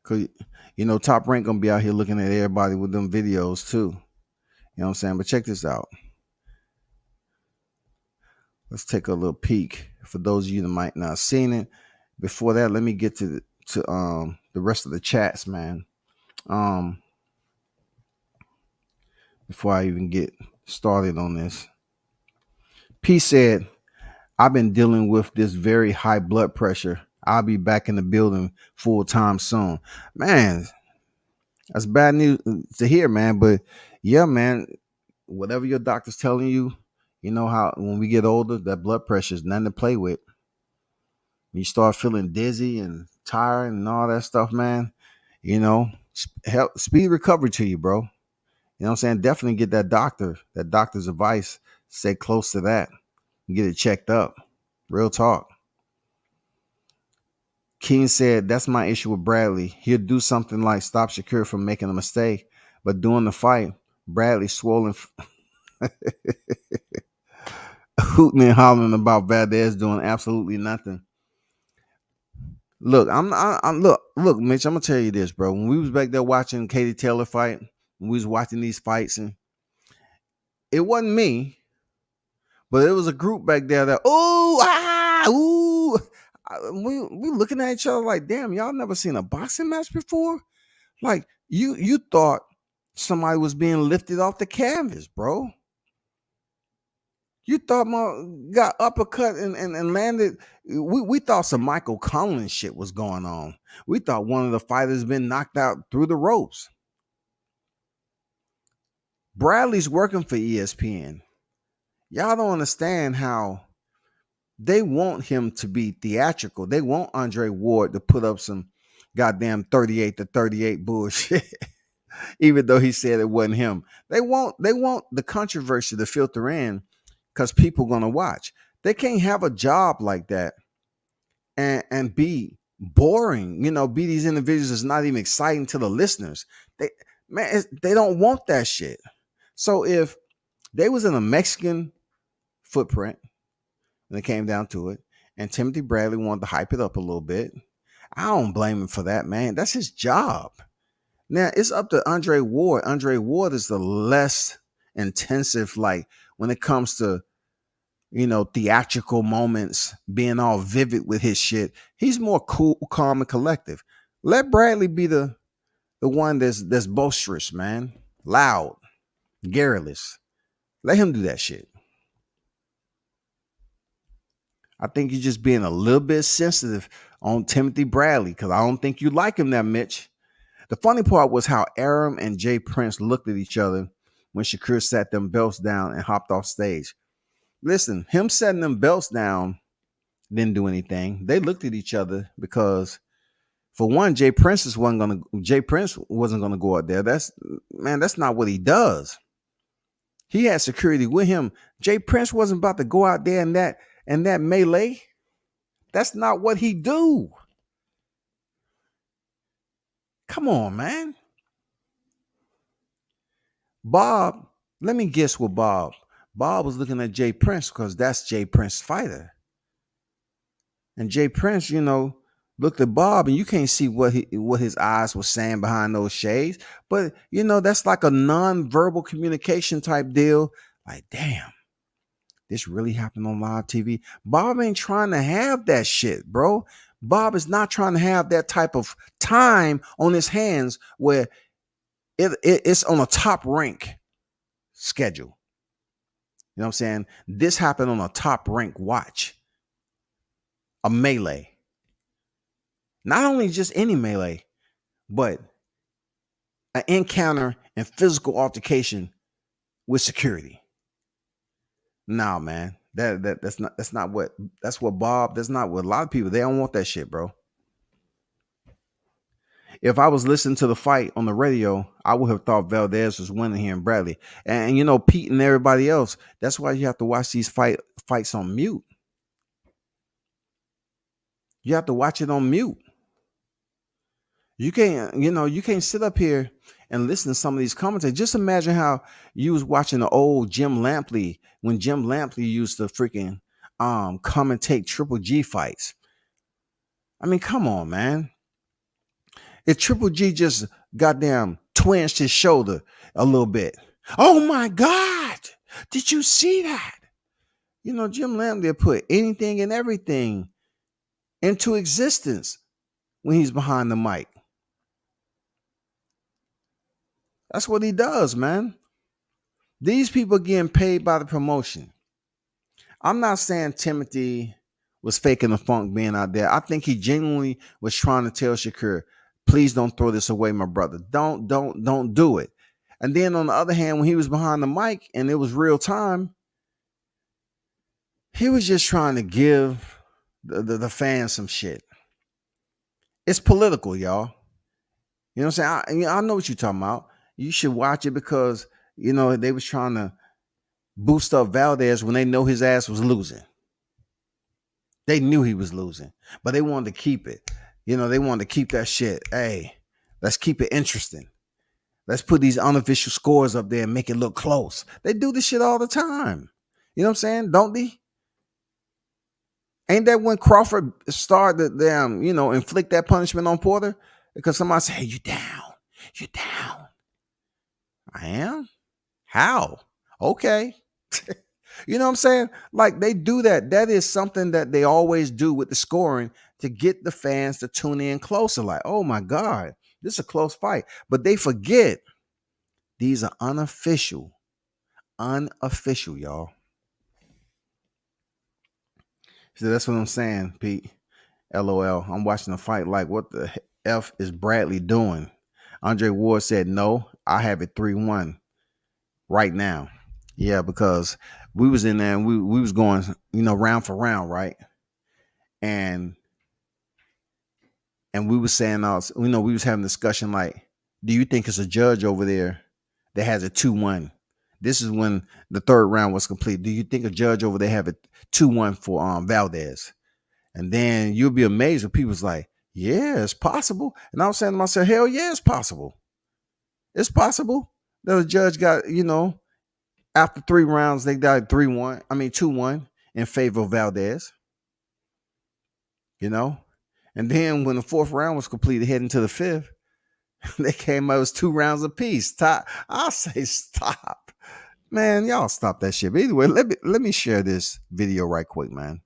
Cause Top Rank gonna be out here looking at everybody with them videos too. You know what I'm saying? But check this out. Let's take a little peek for those of you that might not have seen it. Before that, let me get to the rest of the chats, man. before I even get started on this. P said, I've been dealing with this very high blood pressure. I'll be back in the building full time soon. Man, that's bad news to hear, man. But yeah, man, whatever your doctor's telling you, you know how when we get older, that blood pressure is nothing to play with. You start feeling dizzy and tired and all that stuff, man. You know, help speed recovery to you, bro. You know what I'm saying? Definitely get that doctor's advice. Stay close to that. Get it checked up. Real talk. King said, that's my issue with Bradley. He'll do something like stop Shakir from making a mistake, but during the fight, Bradley swollen, hooting and hollering about Valdez doing absolutely nothing. Look, look, Mitch. I'm gonna tell you this, bro. When we was back there watching Katie Taylor fight, when we was watching these fights, and it wasn't me, but it was a group back there that ooh. We looking at each other like, damn, y'all never seen a boxing match before? Like you thought somebody was being lifted off the canvas, bro. You thought my got uppercut and landed. We thought some Michael Collins shit was going on. We thought one of the fighters been knocked out through the ropes. Bradley's working for ESPN. Y'all don't understand how they want him to be theatrical. They want Andre Ward to put up some goddamn 38 to 38 bullshit. Even though he said it wasn't him. They want the controversy to filter in because people gonna watch. They can't have a job like that and be boring, be these individuals that's not even exciting to the listeners. They don't want that shit. So if they was in a Mexican footprint when it came down to it, and Timothy Bradley wanted to hype it up a little bit, I don't blame him for that, man. That's his job. Now it's up to Andre Ward. Andre Ward is the less intensive, like when it comes to, theatrical moments, being all vivid with his shit. He's more cool, calm, and collective. Let Bradley be the one that's boisterous, man. Loud, garrulous. Let him do that shit. I think you're just being a little bit sensitive on Timothy Bradley because I don't think you like him that Mitch. The funny part was how Aram and Jay Prince looked at each other when Shakir sat them belts down and hopped off stage. Listen, him setting them belts down didn't do anything. They looked at each other because, for one, Jay Prince wasn't gonna go out there. That's not what he does. He had security with him. Jay Prince wasn't about to go out there in that melee. That's not what he do. Come on, man. Bob, let me guess what Bob was looking at Jay Prince because that's Jay Prince's fighter. And Jay Prince, looked at Bob and you can't see what his eyes were saying behind those shades. But, that's like a non-verbal communication type deal. Like, damn, this really happened on live TV. Bob ain't trying to have that shit, bro. Bob is not trying to have that type of time on his hands where it's on a top rank schedule. You know what I'm saying? This happened on a top rank watch. A melee. Not only just any melee, but an encounter and physical altercation with security. Nah, man. That's not what Bob, that's not what a lot of people, they don't want that shit, bro. If I was listening to the fight on the radio, I would have thought Valdez was winning here in Bradley. And Pete and everybody else, that's why you have to watch these fights on mute. You have to watch it on mute. You can't sit up here and listen to some of these commentators. Just imagine how you was watching the old Jim Lampley when Jim Lampley used to freaking commentate Triple G fights. I mean, come on, man. If Triple G just goddamn twinged his shoulder a little bit. Oh my God. Did you see that? Jim Lampley put anything and everything into existence when he's behind the mic. That's what he does, man. These people getting paid by the promotion. I'm not saying Timothy was faking the funk being out there. I think he genuinely was trying to tell Shakur, please don't throw this away, my brother. Don't do it. And then on the other hand, when he was behind the mic and it was real time, he was just trying to give the fans some shit. It's political, y'all. You know what I'm saying? I know what you're talking about. You should watch it because, they was trying to boost up Valdez when they know his ass was losing. They knew he was losing, but they wanted to keep it. They wanted to keep that shit. Hey, let's keep it interesting. Let's put these unofficial scores up there and make it look close. They do this shit all the time. You know what I'm saying? Don't they? Ain't that when Crawford started to inflict that punishment on Porter? Because somebody said, hey, you down. You're down. I am? How? Okay. You know what I'm saying? Like they do that. That is something that they always do with the scoring to get the fans to tune in closer. Like, oh my God, this is a close fight. But they forget these are unofficial. Unofficial, y'all. So that's what I'm saying, Pete. LOL. I'm watching the fight like, what the F is Bradley doing? Andre Ward said, no, I have it 3-1 right now. Yeah, because we was in there and we was going, round for round, right? And we was saying, we was having a discussion like, do you think it's a judge over there that has a 2-1? This is when the third round was complete. Do you think a judge over there have a 2-1 for Valdez? And then you'll be amazed when people's like, yeah, it's possible. And I was saying to myself, hell yeah, it's possible. It's possible that a judge got, after 3 rounds, they got 2-1 in favor of Valdez. And then when the 4th round was completed, heading to the 5th, they came out as 2 rounds apiece. I say stop. Man, y'all stop that shit. But anyway, let me share this video right quick, man.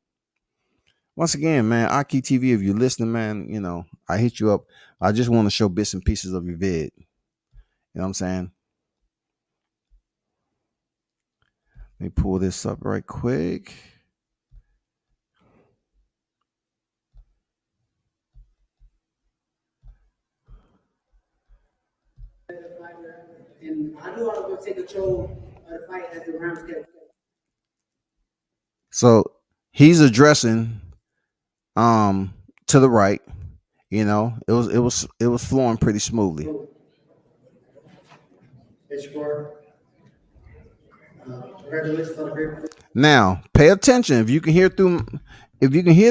Once again, man, Aki TV, if you're listening, man, I hit you up. I just want to show bits and pieces of your vid. You know what I'm saying? Let me pull this up right quick. And I knew I was going to take control of the fight as the rounds kept. So he's addressing to the right. It was flowing pretty smoothly. Now pay attention. If you can hear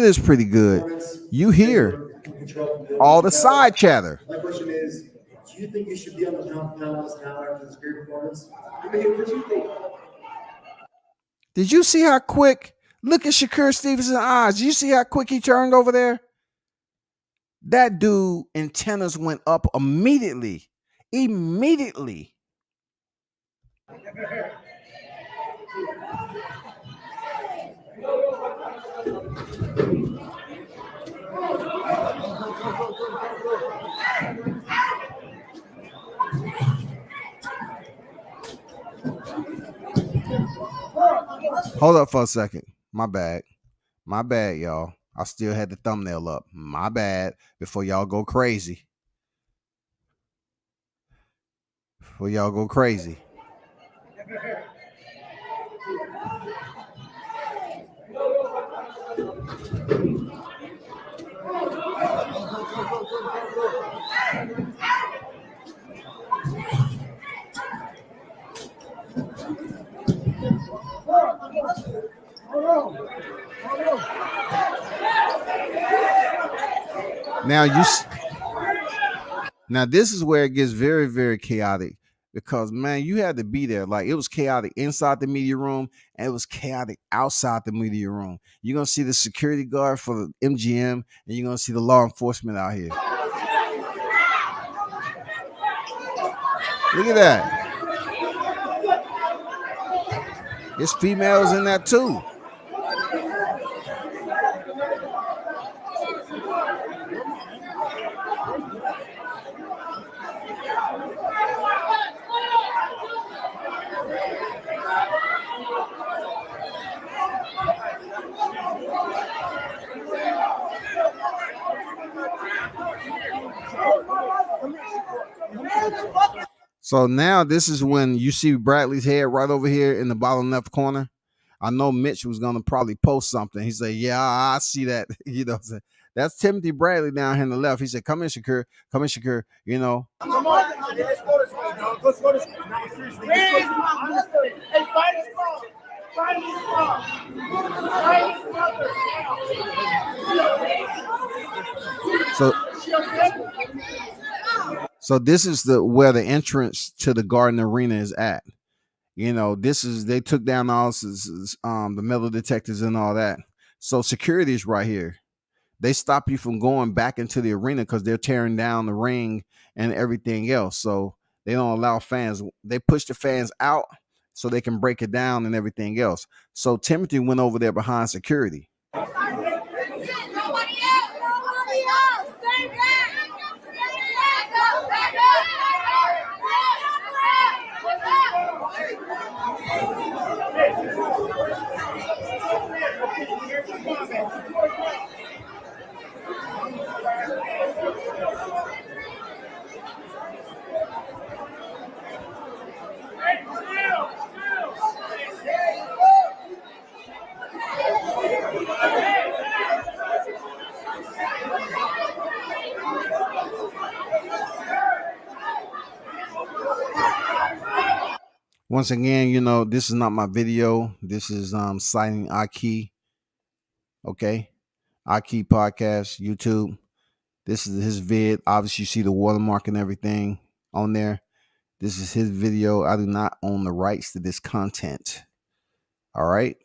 this pretty good, you hear all the side chatter. My question is, do you think you should be on the jump now after this great performance? What do you think? Did you see how quick? Look at Shakur Stevenson's eyes. Did you see how quick he turned over there? That dude antennas went up immediately. Immediately. Hold up for a second. My bad, y'all. I still had the thumbnail up. My bad. Before y'all go crazy. Now this is where it gets very, very chaotic because, man, you had to be there. Like, it was chaotic inside the media room and it was chaotic outside the media room. You're going to see the security guard for the MGM and you're going to see the law enforcement out here. Look at that. There's females in that too. So now this is when you see Bradley's head right over here in the bottom left corner. I know Mitch was gonna probably post something. He said, "Yeah, I see that." That's Timothy Bradley down here on the left. He said, "Come in, Shakur. Come in, Shakur." Come on, let's go this way, dog. Let's go this way. Hey, fight his mom. Fight his mom. Fight his mother. So this is where the entrance to the Garden Arena is at. They took down all the metal detectors and all that. So security is right here. They stop you from going back into the arena because they're tearing down the ring and everything else. So they don't allow fans. They push the fans out so they can break it down and everything else. So Timothy went over there behind security. Once again, this is not my video. This is citing Aki. Okay. Aki Podcast, YouTube. This is his vid. Obviously, you see the watermark and everything on there. This is his video. I do not own the rights to this content. All right.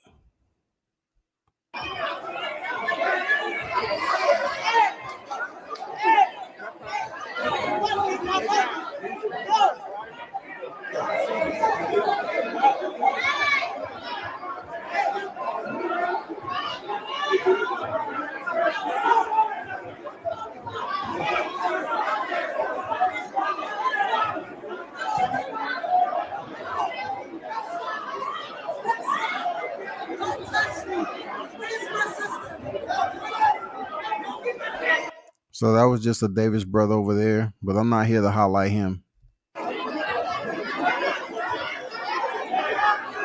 So that was just a Davis brother over there, but I'm not here to highlight him. And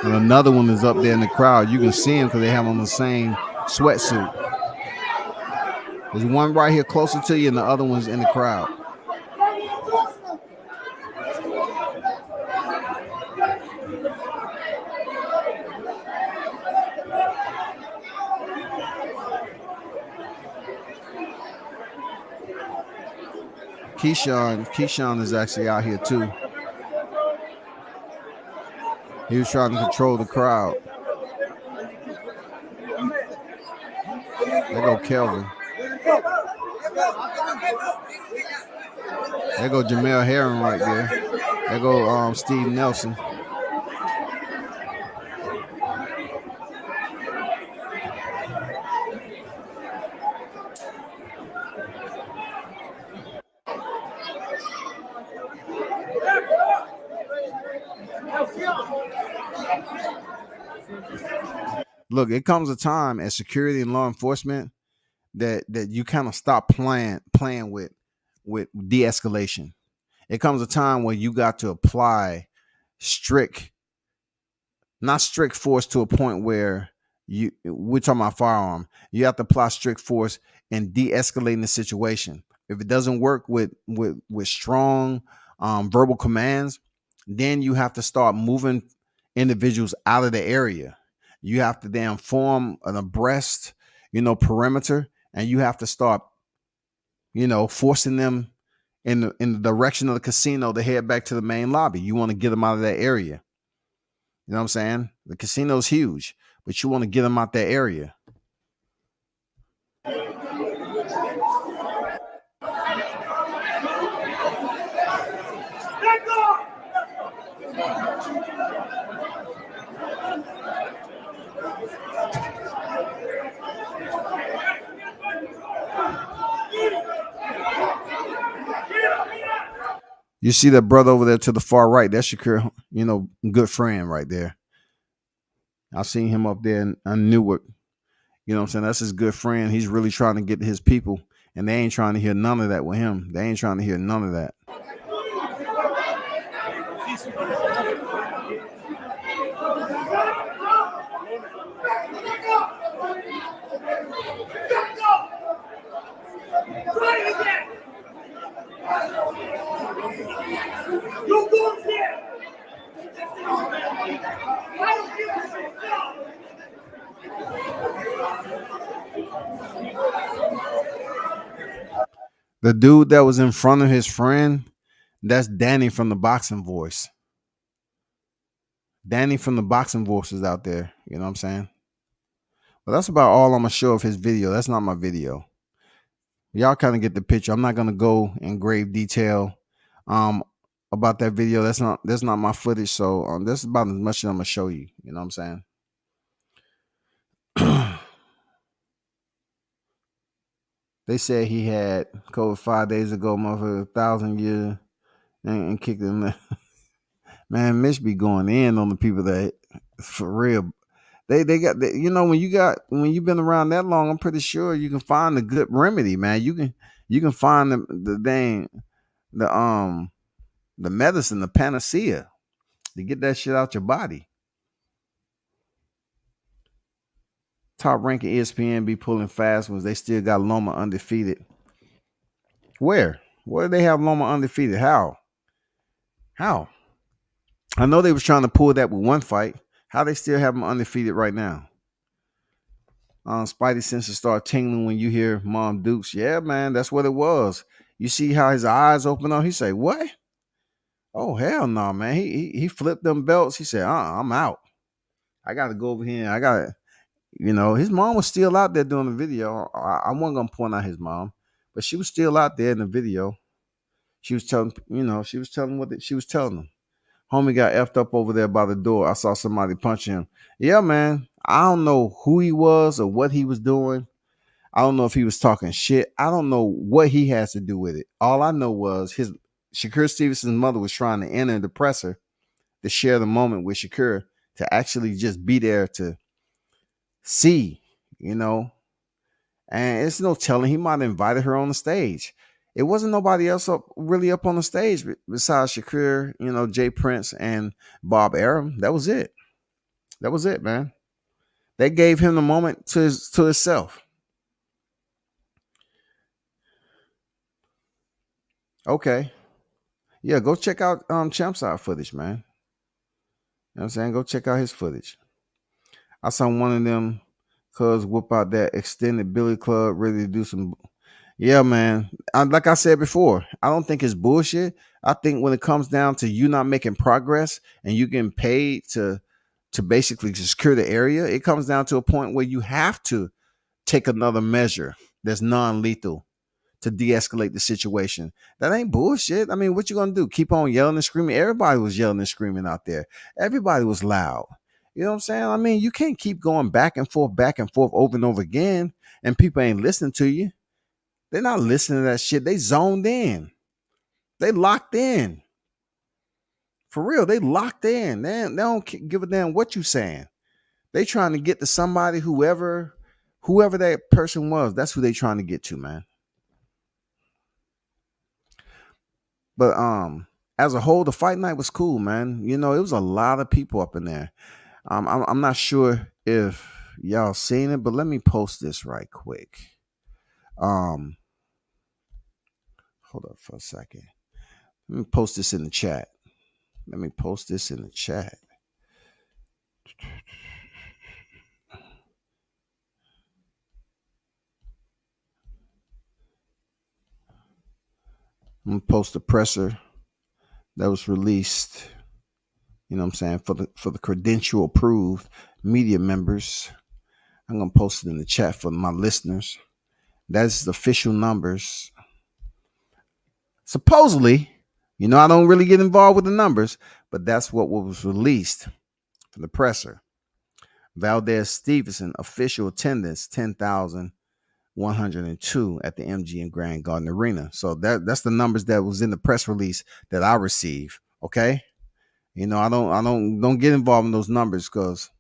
another one is up there in the crowd. You can see him because they have on the same sweatsuit. There's one right here closer to you and the other one's in the crowd. Keyshawn is actually out here too. He was trying to control the crowd. There go Kelvin. There go Jamel Herring right there. There go Steve Nelson. Look, it comes a time as security and law enforcement that you kind of stop playing with de-escalation. It comes a time where you got to apply not strict force to a point where we're talking about firearm. You have to apply strict force in de-escalating the situation. If it doesn't work with strong verbal commands, then you have to start moving individuals out of the area. You have to then form an abreast, perimeter, and you have to start, forcing them in the direction of the casino to head back to the main lobby. You want to get them out of that area. You know what I'm saying? The casino's huge, but you want to get them out that area. You see that brother over there to the far right? That's Shakur, good friend right there. I seen him up there in Newark. You know what I'm saying? That's his good friend. He's really trying to get to his people, and they ain't trying to hear none of that with him. They ain't trying to hear none of that. The dude that was in front of his friend, that's Danny from the Boxing Voice. Danny from the Boxing Voice is out there. You know what I'm saying? But that's about all I'm gonna show of his video. That's not my video. Y'all kind of get the picture. I'm not gonna go in grave detail about that video. That's not my footage. So this is about as much as I'm gonna show you. You know what I'm saying? They said he had COVID 5 days ago, motherfucker, 1,000 years, and kicked him. Man, Mitch be going in on the people that, for real. They got, you know, when you've been around that long, I'm pretty sure you can find a good remedy, man. You can find the medicine, the panacea to get that shit out your body. Top ranking ESPN be pulling fast ones. They still got Loma undefeated. Where do they have Loma undefeated? How? I know they was trying to pull that with one fight. How they still have them undefeated right now? Spidey senses start tingling when you hear Mom Dukes. Yeah, man, that's what it was. You see how his eyes open up? He say, "What? Oh, hell no, man." He flipped them belts. He said, I'm out. I got to go over here. I got to, his mom was still out there doing the video. I wasn't going to point out his mom, but she was still out there in the video. She was telling, what she was telling them. Homie got effed up over there by the door. I saw somebody punch him. Yeah, man. I don't know who he was or what he was doing. I don't know if he was talking shit. I don't know what he has to do with it. All I know was Shakur Stevenson's mother was trying to enter the presser to share the moment with Shakur, to actually just be there to see, and it's no telling, he might have invited her on the stage. It wasn't nobody else really up on the stage besides Shakur, Jay Prince and Bob Arum. That was it. That was it, man. They gave him the moment to himself. Okay. Yeah, go check out Champ's Side footage, man. You know what I'm saying? Go check out his footage. I saw one of them cuz whip out that extended Billy Club, ready to do some. Yeah, man. Like I said before, I don't think it's bullshit. I think when it comes down to you not making progress and you getting paid to basically secure the area, it comes down to a point where you have to take another measure that's non-lethal to de-escalate the situation. That ain't bullshit. I mean, what you gonna do? Keep on yelling and screaming? Everybody was yelling and screaming out there. Everybody was loud. You know what I'm saying? I mean, you can't keep going back and forth over and over again, and people ain't listening to you. They're not listening to that shit. They zoned in. They locked in. For real, they locked in. They don't give a damn what you saying. They trying to get to somebody, whoever that person was. That's who they trying to get to, man. But as a whole, the fight night was cool, man. It was a lot of people up in there. I'm not sure if y'all seen it, but let me post this right quick. Hold up for a second. Let me post this in the chat. I'm gonna post the presser that was released. You know what I'm saying? For the credential approved media members. I'm gonna post it in the chat for my listeners. That's the official numbers. Supposedly, I don't really get involved with the numbers, but that's what was released from the presser. Valdez Stevenson, official attendance, 10,102 at the MGM Grand Garden Arena. So that's the numbers that was in the press release that I received. Okay. I don't get involved in those numbers because,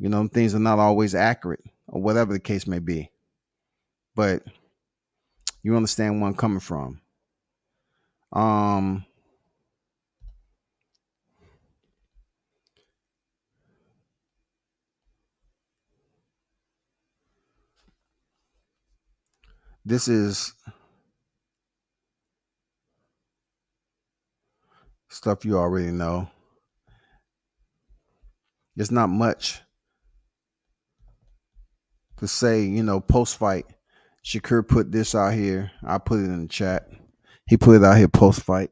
things are not always accurate or whatever the case may be. But you understand where I'm coming from. This is stuff you already know. There's not much to say, post-fight. Shakur put this out here. I put it in the chat. He put it out here post fight.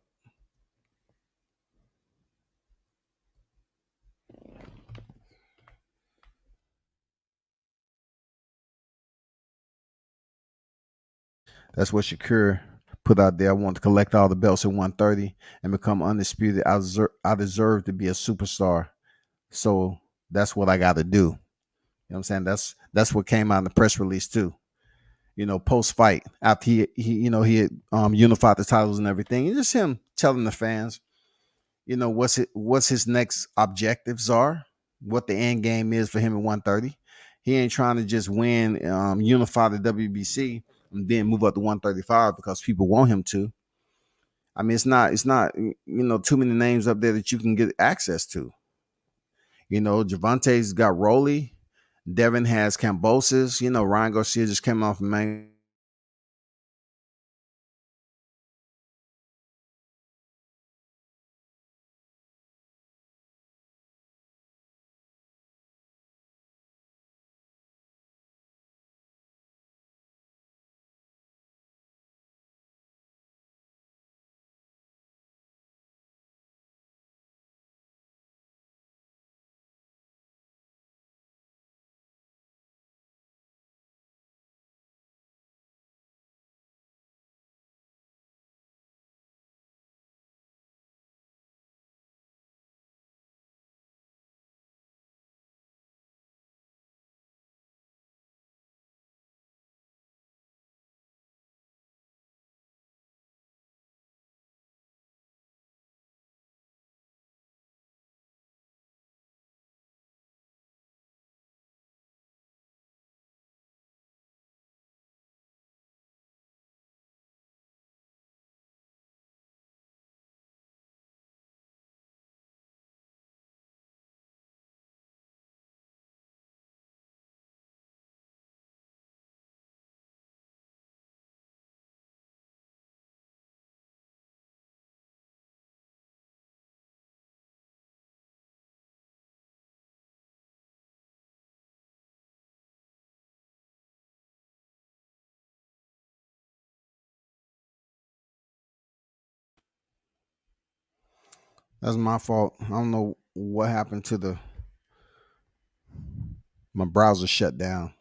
That's what Shakur put out there. I want to collect all the belts at 130 and become undisputed. I deserve to be a superstar. So that's what I got to do. You know what I'm saying? That's what came out in the press release too. Post fight after he had unified the titles and everything. And just him telling the fans, what's his next objectives are, what the end game is for him at 130. He ain't trying to just win, unify the WBC and then move up to 135 because people want him to. I mean, it's not too many names up there that you can get access to. Javante's got Rolly. Devin has Cambosis. Ryan Garcia just came off main. That's my fault. I don't know what happened to my browser shut down.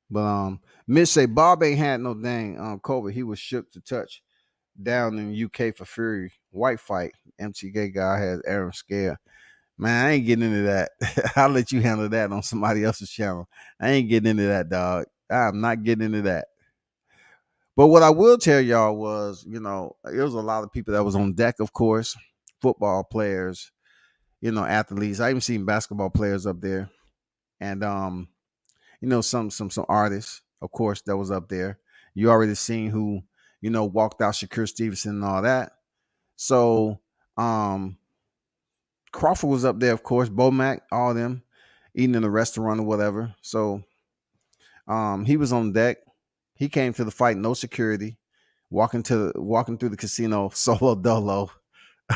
But Mitch say Bob ain't had no dang COVID. He was shook to touch down in UK for Fury white fight. MTK guy has Aaron scared. Man, I ain't getting into that. I'll let you handle that on somebody else's channel. I ain't getting into that, dog. I'm not getting into that. But what I will tell y'all was, there was a lot of people that was on deck, of course, football players, athletes. I even seen basketball players up there. And some artists, of course, that was up there. You already seen who, walked out, Shakur Stevenson and all that. So Crawford was up there, of course, Bomac, all of them, eating in a restaurant or whatever. So he was on deck. He came to the fight, no security, walking through the casino, solo dolo.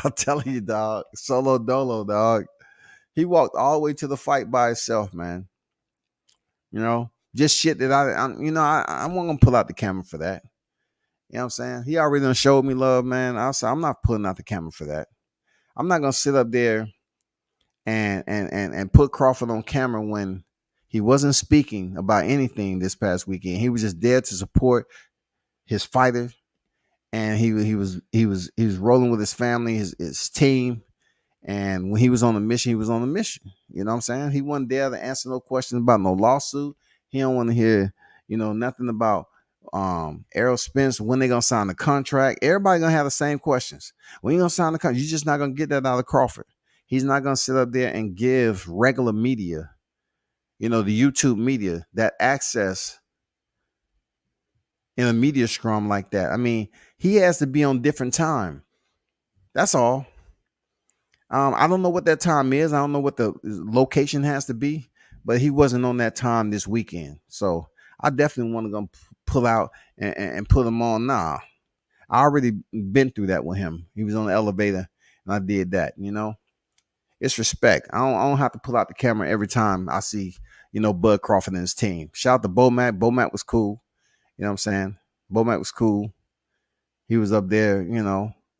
I'm telling you, dog, solo dolo, dog. He walked all the way to the fight by himself, man. Just shit that I wasn't gonna pull out the camera for that. You know what I'm saying? He already done showed me love, man. I'm not pulling out the camera for that. I'm not gonna sit up there and put Crawford on camera when he wasn't speaking about anything this past weekend. He was just there to support his fighter, and he was rolling with his family, his team. And when he was on a mission, he was on a mission. You know what I'm saying? He wasn't there to answer no questions about no lawsuit. He don't want to hear, nothing about Errol Spence, when they gonna sign the contract. Everybody gonna have the same questions. When you gonna sign the contract? You're just not gonna get that out of Crawford. He's not gonna sit up there and give regular media, the YouTube media, that access in a media scrum like that. I mean, he has to be on different time. That's all. I don't know what that time is. I don't know what the location has to be, but he wasn't on that time this weekend. So I definitely want to go pull out and put him on. Nah, I already been through that with him. He was on the elevator and I did that, It's respect. I don't have to pull out the camera every time I see, Bud Crawford and his team. Shout out to Bomac. Bomac was cool. You know what I'm saying? Bomac was cool. He was up there,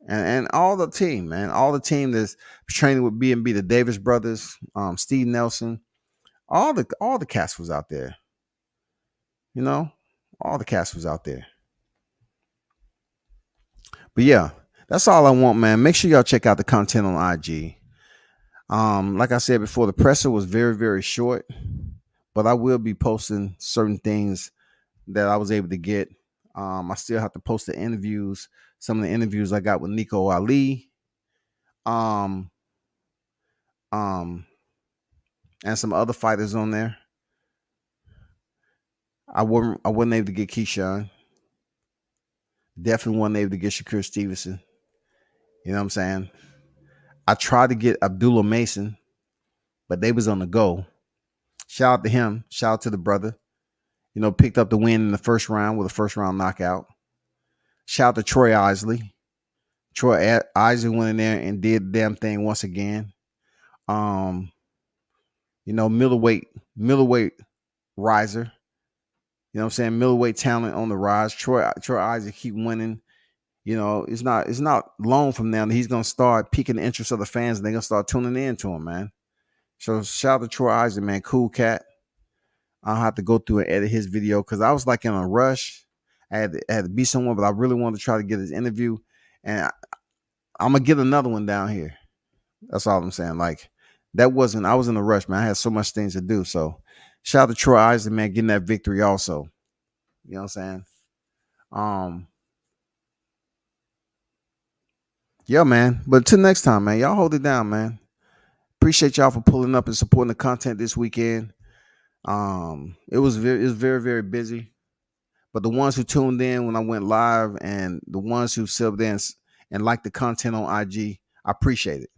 and all the team, man, all the team that's training with B&B, the Davis brothers, Steve Nelson, all the cast was out there. All the cast was out there. But yeah, that's all I want, man. Make sure y'all check out the content on IG. Like I said before, the presser was very, very short, but I will be posting certain things that I was able to get. I still have to post the interviews, some of the interviews I got with Nico Ali, and some other fighters on there. I wasn't able to get Keyshawn. Definitely wasn't able to get Shakur Stevenson. You know what I'm saying? I tried to get Abdullah Mason, but they was on the go. Shout out to him. Shout out to the brother. Picked up the win in the first round with a first round knockout. Shout out to Troy Isley. Troy Isley went in there and did the damn thing once again. Middleweight riser. You know what I'm saying? Middleweight talent on the rise. Troy Isley keep winning. It's not long from now that he's gonna start piquing the interest of the fans and they're gonna start tuning in to him, man. So shout out to Troy Isley, man. Cool cat. I'll have to go through and edit his video because I was like in a rush. I had to be somewhere, but I really wanted to try to get his interview. And I'm gonna get another one down here. That's all I'm saying. Like I was in a rush, man. I had so much things to do. So shout out to Troy Isley, man, getting that victory also. You know what I'm saying? Yeah, man. But till next time, man, y'all hold it down, man. Appreciate y'all for pulling up and supporting the content this weekend. It was very, very busy. But the ones who tuned in when I went live and the ones who subbed in and liked the content on IG, I appreciate it.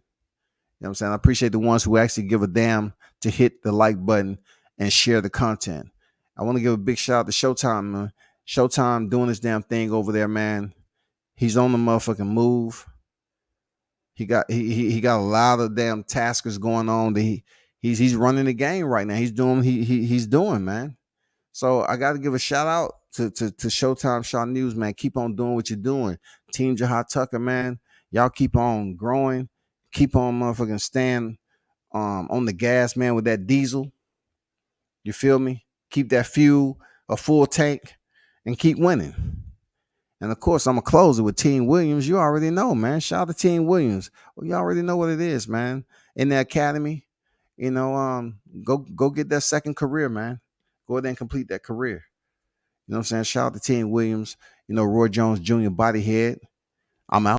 You know what I'm saying? I appreciate the ones who actually give a damn to hit the like button and share the content. I want to give a big shout out to Showtime, man. Showtime doing this damn thing over there, man. He's on the motherfucking move. He got a lot of damn taskers going on. He's running the game right now. He's doing, man. So I got to give a shout out to Showtime Shaw News, man. Keep on doing what you're doing. Team Jahad Tucker, man. Y'all keep on growing. Keep on motherfucking stand on the gas, man, with that diesel. You feel me? Keep that fuel a full tank and keep winning. And of course, I'm going to close it with Team Williams. You already know, man. Shout out to Team Williams. Well, you already know what it is, man. In the academy, go get that second career, man. Go ahead and complete that career. You know what I'm saying? Shout out to Team Williams. Roy Jones Jr. bodyhead. I'm out.